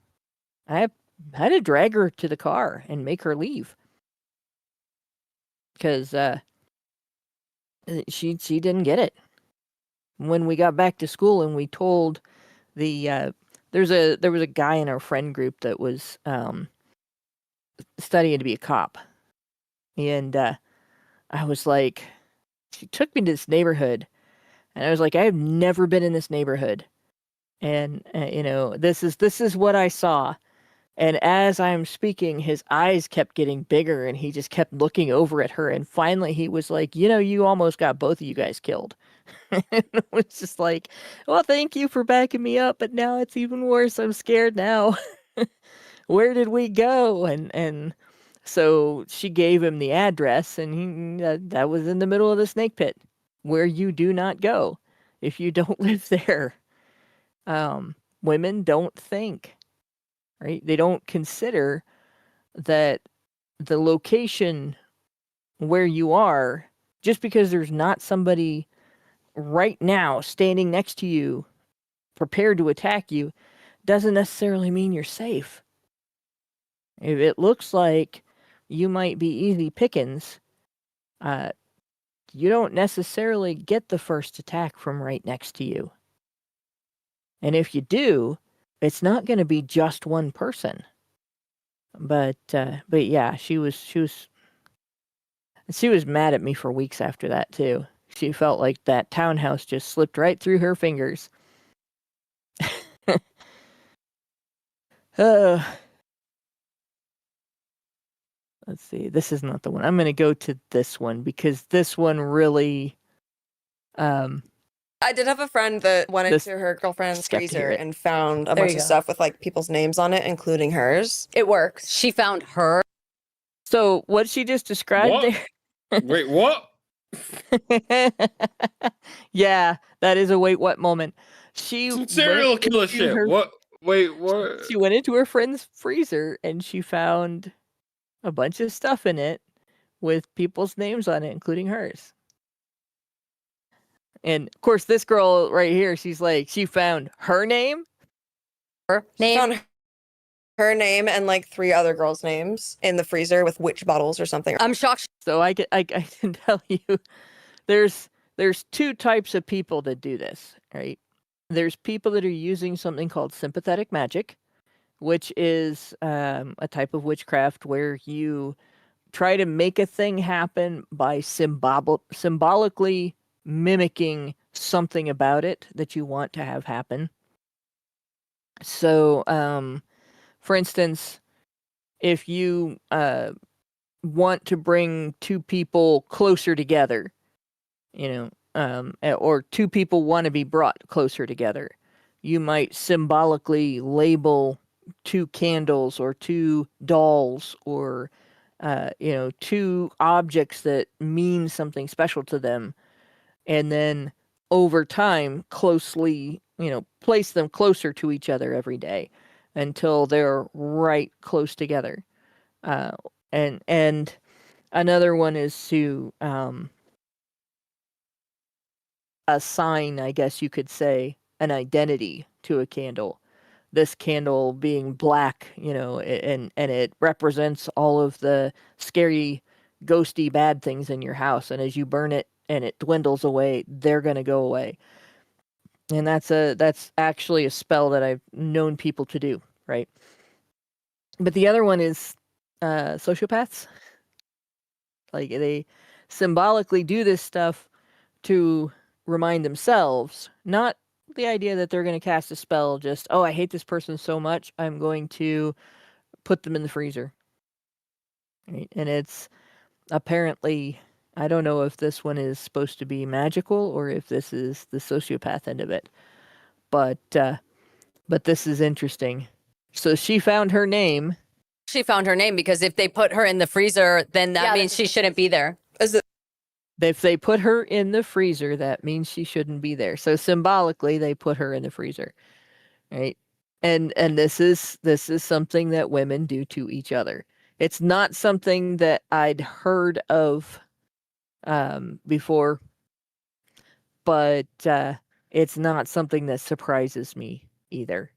I had to drag her to the car and make her leave because she didn't get it. When we got back to school and we told the there was a guy in our friend group that was studying to be a cop. And I was like, she took me to this neighborhood. And I was like, I have never been in this neighborhood. And, this is what I saw. And as I'm speaking, his eyes kept getting bigger and he just kept looking over at her. And finally he was like, you almost got both of you guys killed. And it was just like, well, thank you for backing me up, but now it's even worse. I'm scared now. Where did we go? And so she gave him the address, and that was in the middle of the snake pit, where you do not go if you don't live there. Women don't think, right? They don't consider that the location where you are, just because there's not somebody right now standing next to you prepared to attack you, doesn't necessarily mean you're safe. If it looks like you might be easy pickings, you don't necessarily get the first attack from right next to you. And if you do, it's not going to be just one person. But yeah, she was mad at me for weeks after that too. She felt like that townhouse just slipped right through her fingers. Let's see. This is not the one. I'm going to go to this one because this one really. I did have a friend that went into her girlfriend's freezer and found a bunch of stuff with like people's names on it, including hers. It works. She found her. So what she just described there. Wait, what? Yeah, that is a wait what moment. She serial killer shit. What? Wait, what? She went into her friend's freezer and she found a bunch of stuff in it with people's names on it, including hers. And of course, this girl right here, she's like, she found her name. She found her name and like 3 other girls' names in the freezer with witch bottles or something. I'm shocked. So I can tell you, there's 2 types of people that do this, right? There's people that are using something called sympathetic magic, which is a type of witchcraft where you try to make a thing happen by symbolically mimicking something about it that you want to have happen. So, for instance, if you want to bring 2 people closer together, or 2 people want to be brought closer together, you might symbolically label 2 candles or 2 dolls or 2 objects that mean something special to them, and then over time closely place them closer to each other every day until they're right close together. And another one is to assign, I guess you could say, an identity to a candle. This candle being black, and it represents all of the scary, ghosty, bad things in your house. And as you burn it and it dwindles away, they're going to go away. And that's actually a spell that I've known people to do, right? But the other one is sociopaths. Like, they symbolically do this stuff to remind themselves, not the idea that they're going to cast a spell, just, oh, I hate this person so much, I'm going to put them in the freezer. Right? And it's apparently, I don't know if this one is supposed to be magical or if this is the sociopath end of it. But this is interesting. So she found her name. She found her name because if they put her in the freezer, then that means she shouldn't be there. If they put her in the freezer, that means she shouldn't be there. So symbolically, they put her in the freezer, right? And this is something that women do to each other. It's not something that I'd heard of before, but it's not something that surprises me either.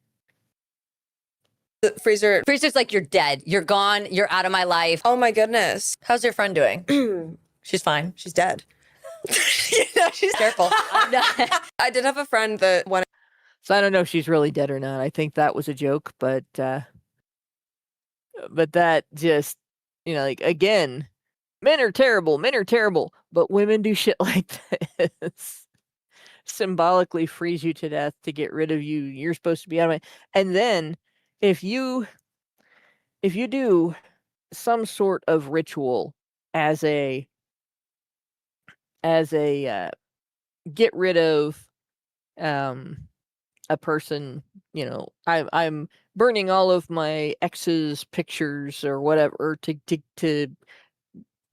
The freezer's like, you're dead, you're gone, you're out of my life. Oh my goodness. How's your friend doing? She's fine. She's dead. She's careful. I did have a friend that went. So I don't know if she's really dead or not. I think that was a joke, but But that just, like, again, men are terrible, but women do shit like this. Symbolically freeze you to death to get rid of you. You're supposed to be out of my. And then if you do some sort of ritual as a get rid of a person, I'm burning all of my ex's pictures or whatever to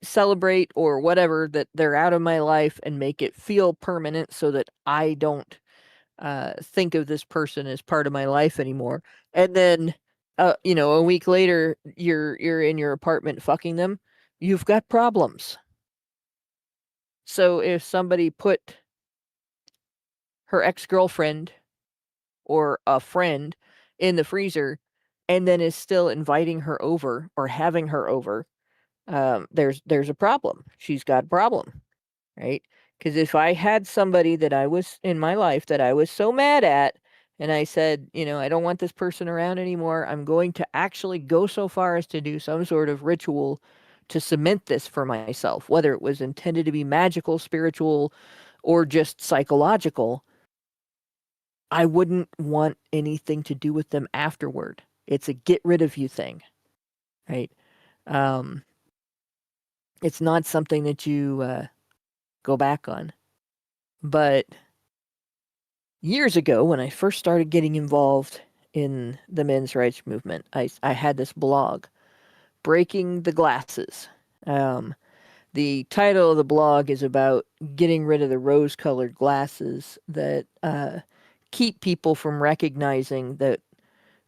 celebrate or whatever that they're out of my life and make it feel permanent so that I don't think of this person as part of my life anymore. And then a week later you're in your apartment fucking them. You've got problems. So if somebody put her ex-girlfriend or a friend in the freezer and then is still inviting her over or having her over, there's a problem. She's got a problem, right? Because if I had somebody that I was in my life that I was so mad at, and I said, I don't want this person around anymore, I'm going to actually go so far as to do some sort of ritual to cement this for myself, whether it was intended to be magical, spiritual, or just psychological, I wouldn't want anything to do with them afterward. It's a get rid of you thing, right? It's not something that you go back on. But years ago, when I first started getting involved in the men's rights movement, I had this blog, Breaking the Glasses. The title of the blog is about getting rid of the rose-colored glasses that keep people from recognizing that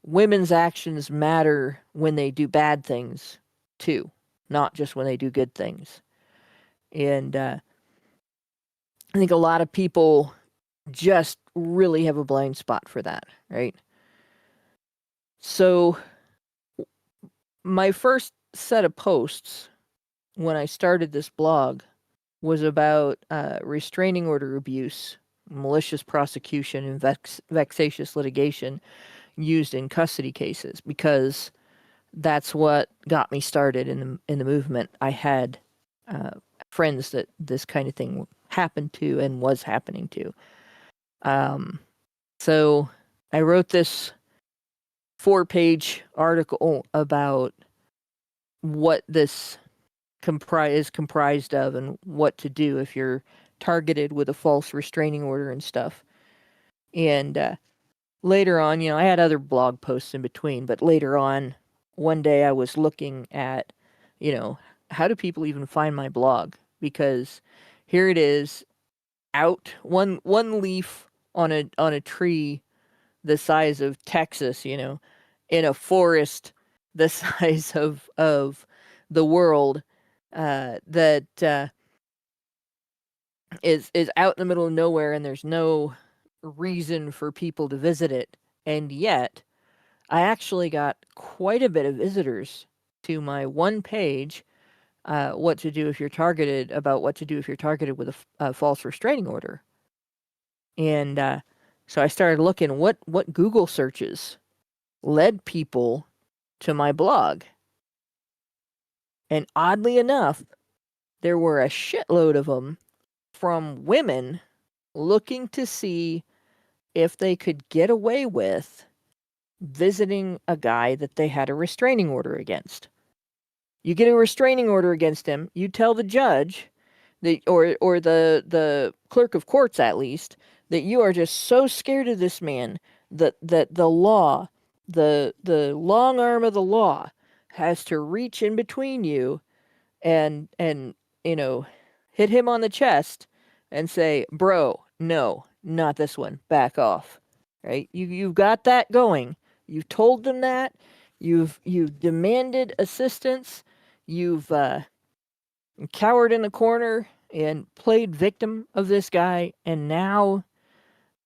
women's actions matter when they do bad things, too, not just when they do good things. And I think a lot of people just really have a blind spot for that, right? So my first set of posts when I started this blog was about restraining order abuse, malicious prosecution, and vexatious litigation used in custody cases, because that's what got me started in the movement. I had friends that this kind of thing happened to and was happening to. So I wrote this 4-page article about what this is comprised of and what to do if you're targeted with a false restraining order and stuff. And later on, I had other blog posts in between, but later on, one day I was looking at, how do people even find my blog? Because here it is, out one leaf on a tree the size of Texas, in a forest the size of the world, that is out in the middle of nowhere, and there's no reason for people to visit it. And yet, I actually got quite a bit of visitors to my one page, what to do if you're targeted with a false restraining order. And so I started looking what Google searches led people to my blog. And oddly enough, there were a shitload of them from women looking to see if they could get away with visiting a guy that they had a restraining order against. You get a restraining order against him, you tell the judge that, or the clerk of courts at least, that you are just so scared of this man that the law, the long arm of the law, has to reach in between you and hit him on the chest and say, "Bro, no, not this one. Back off." Right? You've got that going. You've told them that. You've demanded assistance. You've cowered in the corner and played victim of this guy, and now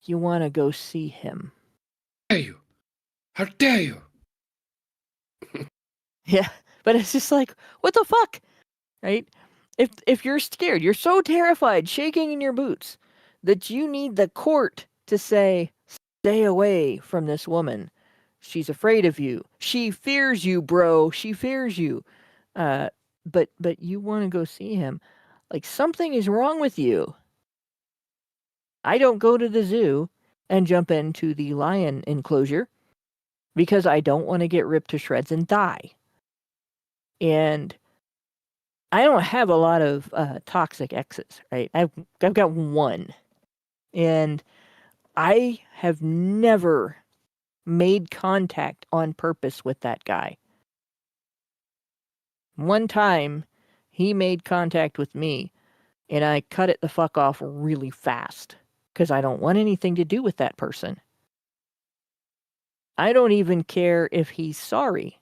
you want to go see him. How dare you? How dare you? Yeah, but it's just like, what the fuck, right? If you're scared, you're so terrified, shaking in your boots, that you need the court to say, stay away from this woman, She's afraid of you. She fears you, bro. She fears you. But you want to go see him. Like, something is wrong with you. I don't go to the zoo and jump into the lion enclosure because I don't want to get ripped to shreds and die. And I don't have a lot of toxic exes, right? I've got one. And I have never made contact on purpose with that guy. One time, he made contact with me, and I cut it the fuck off really fast because I don't want anything to do with that person. I don't even care if he's sorry.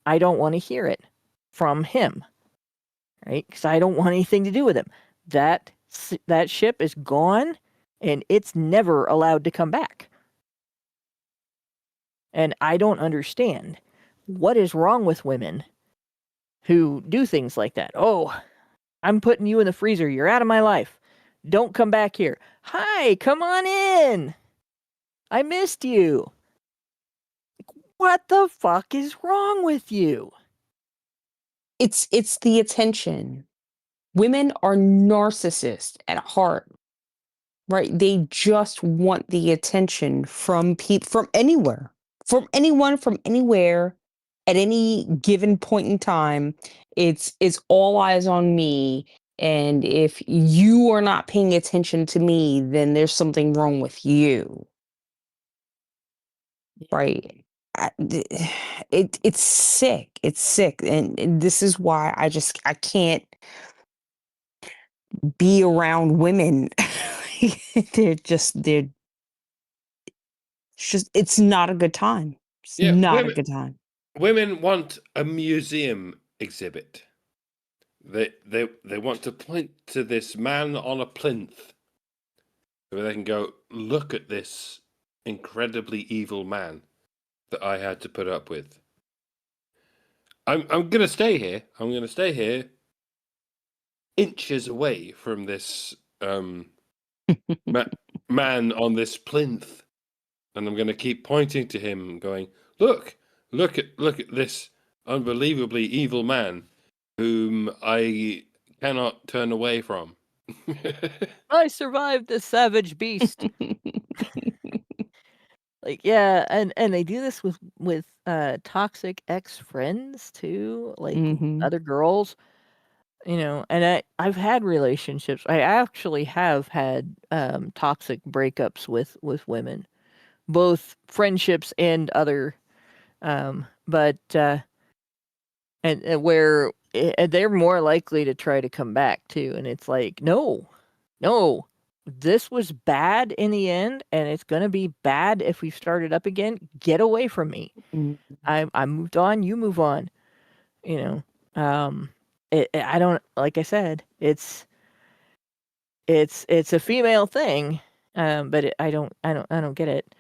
I don't want to hear it from him, right? Because I don't want anything to do with him. That ship is gone, and it's never allowed to come back. And I don't understand what is wrong with women who do things like that. Oh, I'm putting you in the freezer. You're out of my life. Don't come back here. Hi, come on in. I missed you. What the fuck is wrong with you? It's the attention. Women are narcissists at heart, right? They just want the attention from people, from anywhere, from anyone, from anywhere, at any given point in time. It's all eyes on me, and if you are not paying attention to me, then there's something wrong with you, right? It's sick. It's sick, and this is why I can't be around women. They're it's not a good time. It's Yeah, not a good time. women want a museum exhibit. They want to point to this man on a plinth where they can go, look at this incredibly evil man that I had to put up with. I'm gonna stay here. I'm gonna stay here inches away from this man on this plinth, and I'm gonna keep pointing to him, going, look at this unbelievably evil man whom I cannot turn away from. I survived the savage beast. Like, yeah, and they do this with toxic ex-friends too, like Mhm. other girls, and I've had relationships. I actually have had toxic breakups with women, both friendships and other but and where they're more likely to try to come back too, and it's like, no, this was bad in the end, and it's gonna be bad if we start it up again. Get away from me. Mm. I moved on. You move on. You know. I don't, like I said. It's a female thing. But I don't get it.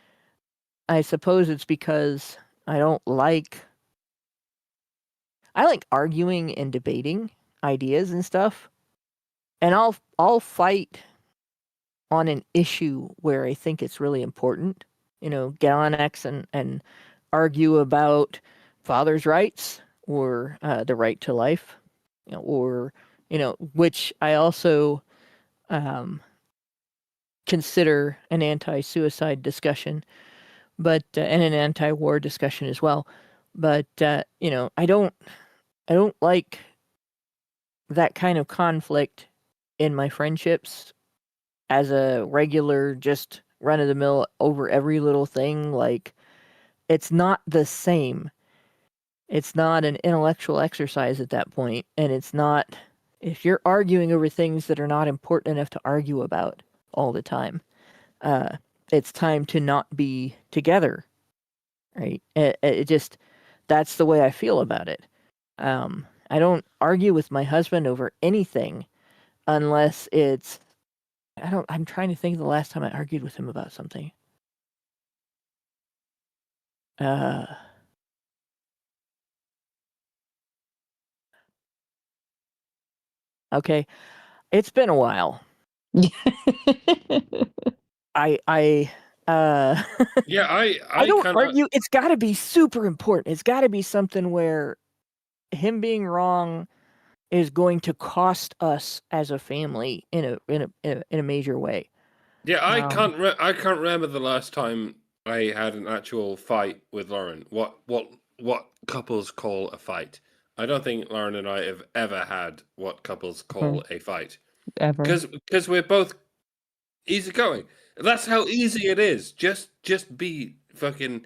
I suppose it's because I like arguing and debating ideas and stuff, and I'll fight on an issue where I think it's really important. Get on X and argue about father's rights or the right to life, or which I also consider an anti-suicide discussion, but and an anti-war discussion as well. But I don't like that kind of conflict in my friendships as a regular, just run of the mill over every little thing. Like, it's not the same. It's not an intellectual exercise at that point, and it's not, if you're arguing over things that are not important enough to argue about all the time, it's time to not be together, right? It just, that's the way I feel about it. I don't argue with my husband over anything unless I'm trying to think of the last time I argued with him about something. Okay. It's been a while. I Yeah, I don't kinda, argue. It's got to be super important. It's got to be something where him being wrong is going to cost us as a family in a major way. yeah, I Um, can't remember the last time I had an actual fight with Lauren. What couples call a fight? I don't think Lauren and I have ever had what couples call a fight. Ever. Because we're both easygoing. That's how easy it is. Just be fucking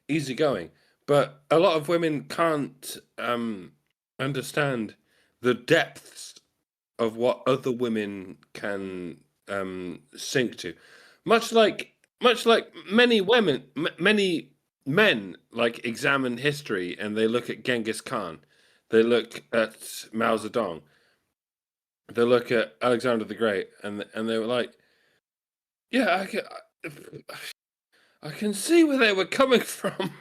easygoing. But a lot of women can't understand the depths of what other women can sink to. Much like many men like examine history and they look at Genghis Khan, they look at Mao Zedong, they look at Alexander the Great, and they were like, yeah, I can see where they were coming from,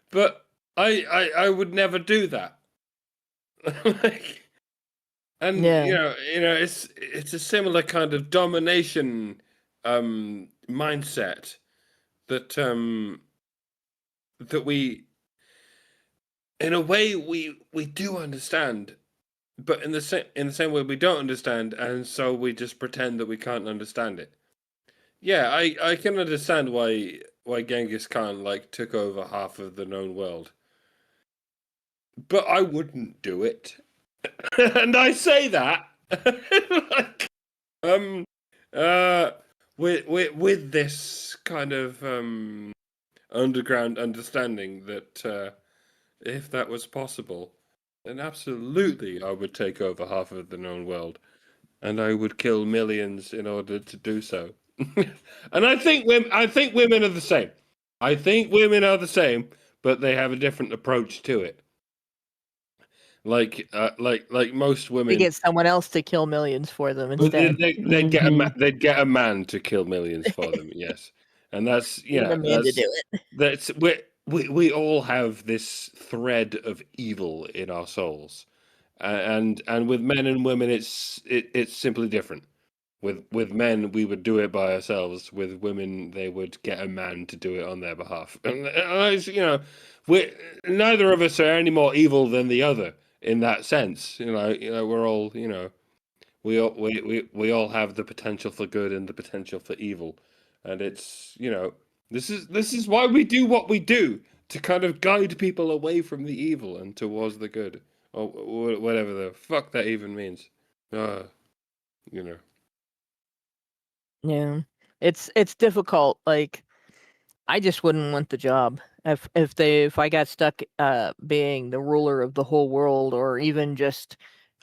but I would never do that. Like, and yeah. it's a similar kind of domination mindset that that we, in a way, we do understand, but in the same way we don't understand, and so we just pretend that we can't understand it. Yeah, I can understand why Genghis Khan like took over half of the known world, but I wouldn't do it. And I say that like, um with this kind of underground understanding that if that was possible, then absolutely I would take over half of the known world, and I would kill millions in order to do so. And I think women are the same. I think women are the same, but they have a different approach to it. Like most They women, get someone else to kill millions for them well, instead. they'd get a man to kill millions for them. Yes, and that's Get a man to do it. that's we all have this thread of evil in our souls, and with men and women, it's simply different. With men, we would do it by ourselves. With women, they would get a man to do it on their behalf. And we neither of us are any more evil than the other in that sense. We're all we all have the potential for good and the potential for evil, and it's this is why we do what we do, to kind of guide people away from the evil and towards the good, or whatever the fuck that even means. You know. Yeah. It's difficult. Like, I just wouldn't want the job if I got stuck being the ruler of the whole world, or even just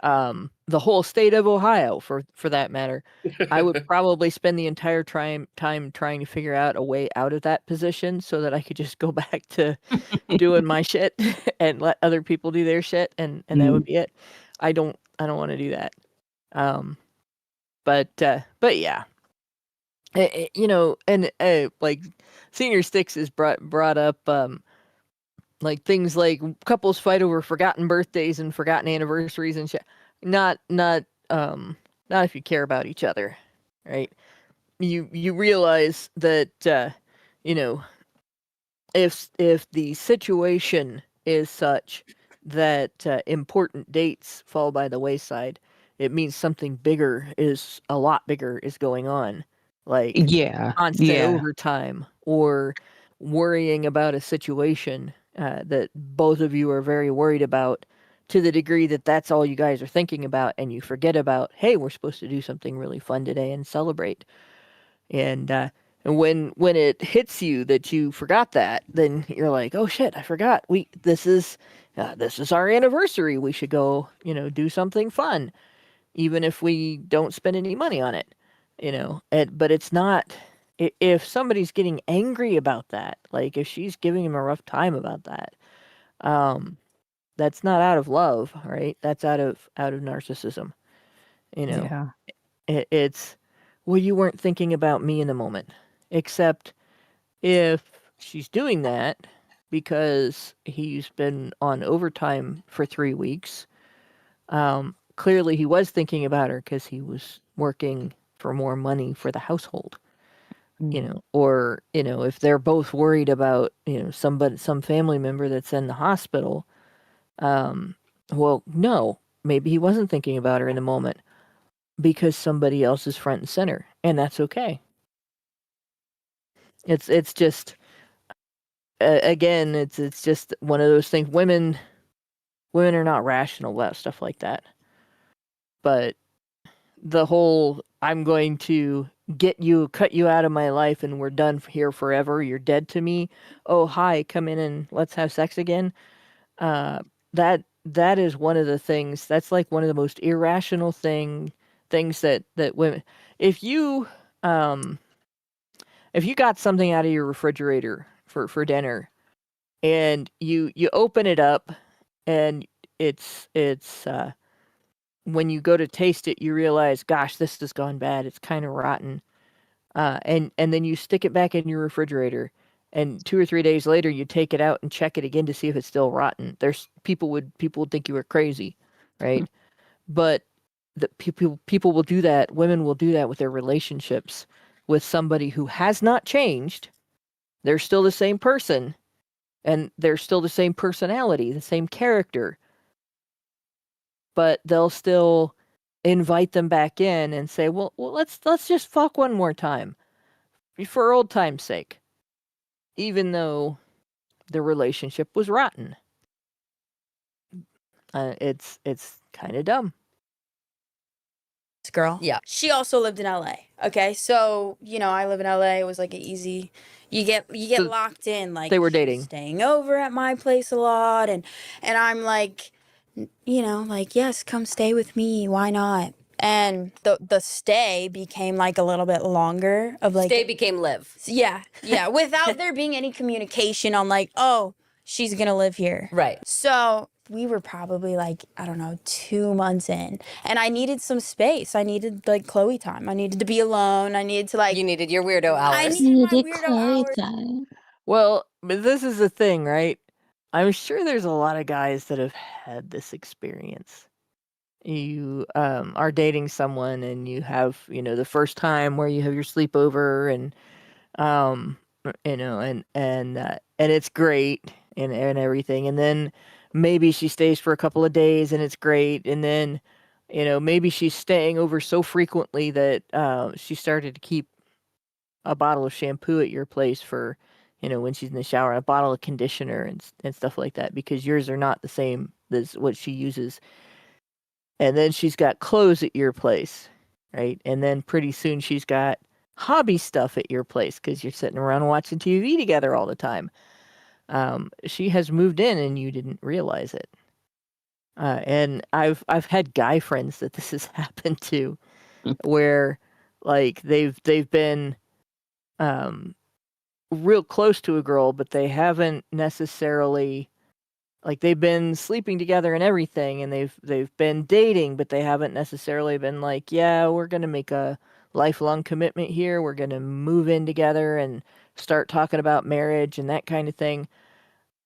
the whole state of Ohio for that matter. I would probably spend the entire time trying to figure out a way out of that position so that I could just go back to doing my shit and let other people do their shit, and that would be it. I don't want to do that. Um but yeah. And like Senior Sticks is brought up like things like couples fight over forgotten birthdays and forgotten anniversaries and shit. Not if you care about each other, right? You realize that you know if the situation is such that important dates fall by the wayside, it means something bigger is a lot bigger is going on, like Yeah. constant Yeah. overtime or worrying about a situation that both of you are very worried about, to the degree that that's all you guys are thinking about, and you forget about, hey, we're supposed to do something really fun today and celebrate. And when it hits you that you forgot that, then you're like, oh shit, I forgot. This is our anniversary. We should go, do something fun, even if we don't spend any money on it. But it's not. If somebody's getting angry about that, like if she's giving him a rough time about that, that's not out of love, right? That's out of narcissism. Yeah. It's, well, you weren't thinking about me in the moment. Except if she's doing that because he's been on overtime for 3 weeks, clearly he was thinking about her because he was working for more money for the household. or if they're both worried about some family member that's in the hospital, well, no, maybe he wasn't thinking about her in the moment because somebody else is front and center, and that's okay. It's just again, it's just one of those things. Women are not rational about stuff like that. But the whole I'm going to cut you out of my life, and we're done here forever. You're dead to me. Oh, hi, come in and let's have sex again. That is one of the things. That's like one of the most irrational things that women. If you got something out of your refrigerator for dinner, and you open it up, and it's when you go to taste it, you realize, gosh, this has gone bad. It's kind of rotten. And then you stick it back in your refrigerator, and 2 or 3 days later, you take it out and check it again to see if it's still rotten. There's people would think you were crazy, right? But the people will do that. Women will do that with their relationships with somebody who has not changed. They're still the same person, and they're still the same personality, the same character. But they'll still invite them back in and say, well, let's just fuck one more time for old time's sake, even though the relationship was rotten. It's kind of dumb. This girl, Yeah, she also lived in LA. Okay, so I live in LA. It was like an easy. You get So locked in. Like they were she's dating. staying over at my place a lot, and I'm like, like, yes, come stay with me. Why not? And the stay became like a little bit longer of like Stay became live. yeah, without there being any communication on like, oh, she's gonna live here. Right. So we were probably like, I don't know, 2 months in, and I needed some space. I needed like Chloe time. I needed to be alone. I needed to like. You needed your weirdo I hours. needed my weirdo hours. Well, but this is the thing, right? I'm sure there's a lot of guys that have had this experience. You are dating someone, and you have the first time where you have your sleepover, and and it's great, and everything, and then maybe she stays for a couple of days, and it's great, and then maybe she's staying over so frequently that she started to keep a bottle of shampoo at your place for when she's in the shower, a bottle of conditioner and stuff like that, because yours are not the same as what she uses. And then she's got clothes at your place, right? And then pretty soon she's got hobby stuff at your place because you're sitting around watching TV together all the time. She has moved in and you didn't realize it. And I've had guy friends that this has happened to, where like they've been real close to a girl, but they haven't necessarily. Like they've been sleeping together and everything, and they've been dating, but they haven't necessarily been like, yeah, we're gonna make a lifelong commitment here. We're gonna move in together and start talking about marriage and that kind of thing.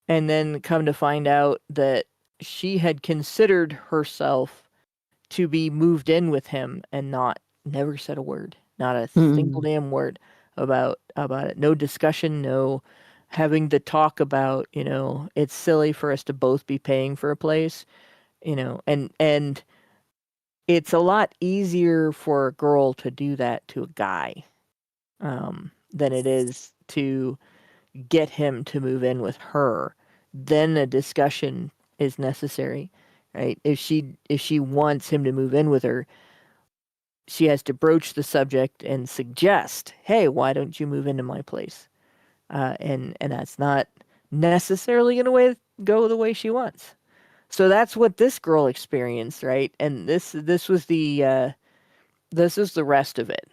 And then come to find out that she had considered herself to be moved in with him and never said a word, not a single damn word about it. No discussion, no having to talk about, it's silly for us to both be paying for a place, and it's a lot easier for a girl to do that to a guy than it is to get him to move in with her. Then a discussion is necessary, right? If she wants him to move in with her, she has to broach the subject and suggest, hey, why don't you move into my place? And that's not necessarily going to go the way she wants. So that's what this girl experienced, right? And this was the rest of it.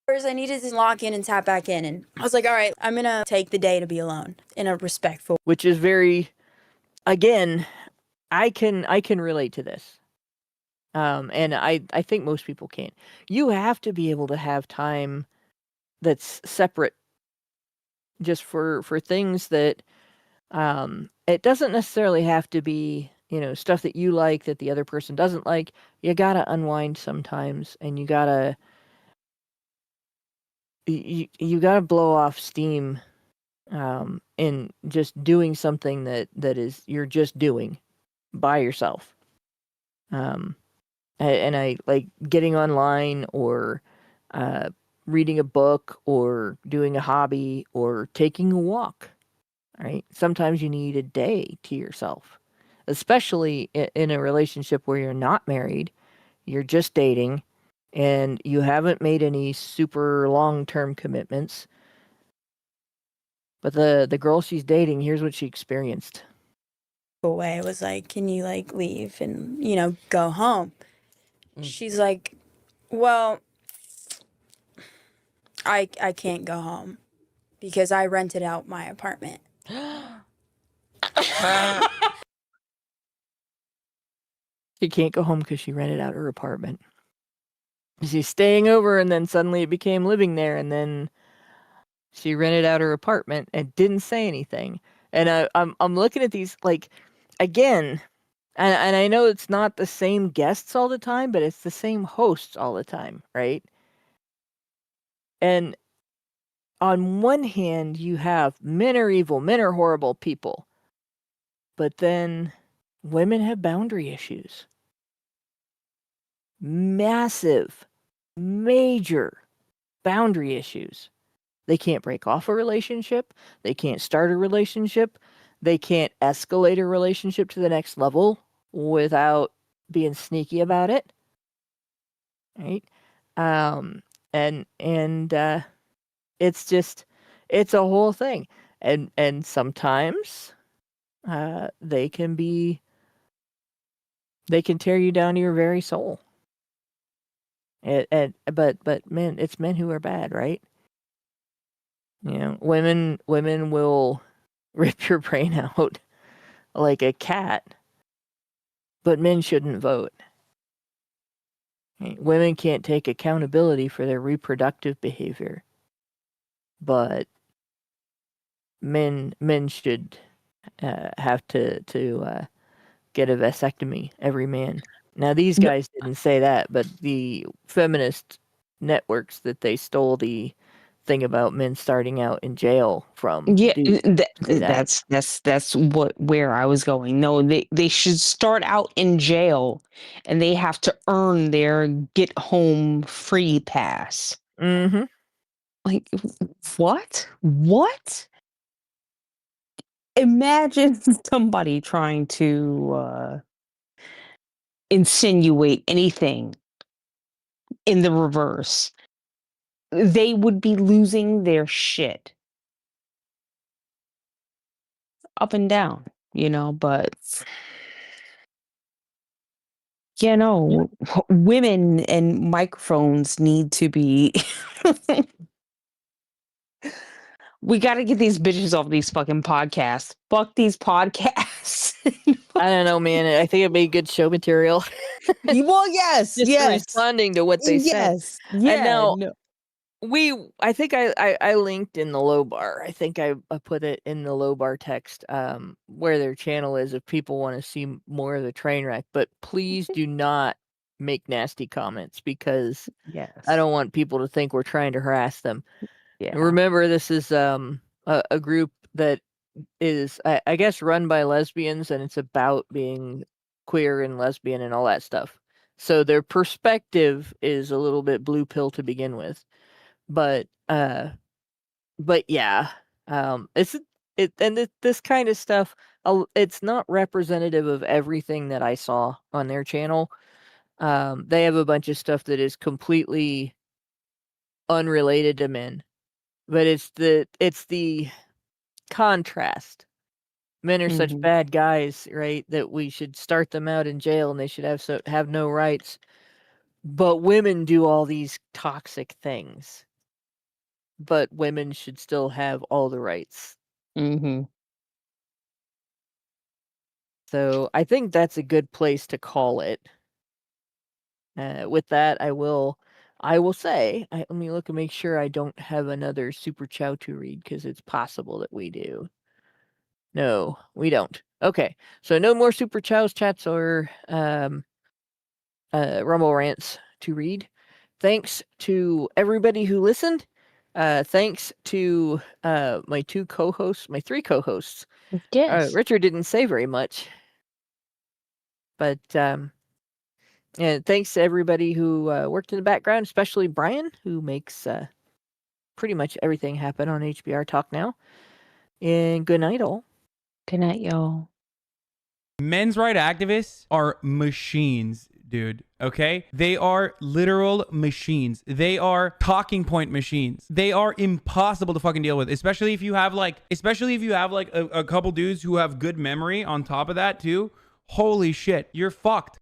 I needed to lock in and tap back in, and I was like, all right, I'm gonna take the day to be alone in a respectful. Which is very, again, I can relate to this. And I think most people can. You have to be able to have time that's separate just for things that it doesn't necessarily have to be stuff that you like that the other person doesn't like. You gotta unwind sometimes, and you gotta you got to blow off steam in just doing something that is you're just doing by yourself. And I like getting online or reading a book or doing a hobby or taking a walk. Right? Sometimes you need a day to yourself, especially in a relationship where you're not married, you're just dating, and you haven't made any super long-term commitments. But the girl she's dating, here's what she experienced. Away was like, can you like leave and go home? She's like, well, I can't go home because I rented out my apartment. She can't go home because she rented out her apartment. She's staying over, and then suddenly it became living there, and then she rented out her apartment and didn't say anything. And I'm looking at these like, again, and I know it's not the same guests all the time, but it's the same hosts all the time, right? And on one hand, you have men are evil, men are horrible people, but then women have boundary issues. Massive, major boundary issues. They can't break off a relationship. They can't start a relationship. They can't escalate a relationship to the next level without being sneaky about it. Right? And it's just, it's a whole thing. And sometimes they can tear you down to your very soul. But men, it's men who are bad, right? Women will rip your brain out like a cat, but men shouldn't vote. Right? Women can't take accountability for their reproductive behavior, but men should have to get a vasectomy, every man. Now, these guys didn't say that, but the feminist networks that they stole the thing about men starting out in jail from. Yeah, do that. that's where I was going. No, they should start out in jail, and they have to earn their get home free pass. Mm-hmm. Like, what? What? Imagine somebody trying to insinuate anything in the reverse. They would be losing their shit up and down, but women and microphones need to be we got to get these bitches off these fucking podcasts. Fuck these podcasts. I don't know, man. I think it'd be good show material. Well, yes, Just yes. responding to what they said. Yes, yeah. And now no. I think I linked in the low bar. I think I put it in the low bar text where their channel is if people want to see more of the train wreck. But please do not make nasty comments because Yes. I don't want people to think we're trying to harass them. Yeah. And remember, this is a group that is, I guess, run by lesbians, and it's about being queer and lesbian and all that stuff. So their perspective is a little bit blue pill to begin with. But yeah, this kind of stuff. It's not representative of everything that I saw on their channel. They have a bunch of stuff that is completely unrelated to men, but it's the contrast. Men are such bad guys, right? That we should start them out in jail and they should have no rights. But women do all these toxic things. But women should still have all the rights. Mm-hmm. So I think that's a good place to call it. With that, I will say, let me look and make sure I don't have another super chow to read because it's possible that we do. No, we don't. Okay, so no more super chows, chats, or rumble rants to read. Thanks to everybody who listened. Thanks to my three co-hosts. Yes. Richard didn't say very much, but yeah, thanks to everybody who worked in the background, especially Brian, who makes pretty much everything happen on HBR Talk now. And good night, all. Good night, y'all. Men's right activists are machines, dude. Okay? They are literal machines. They are talking point machines. They are impossible to fucking deal with, especially if you have like a couple dudes who have good memory on top of that too. Holy shit, you're fucked.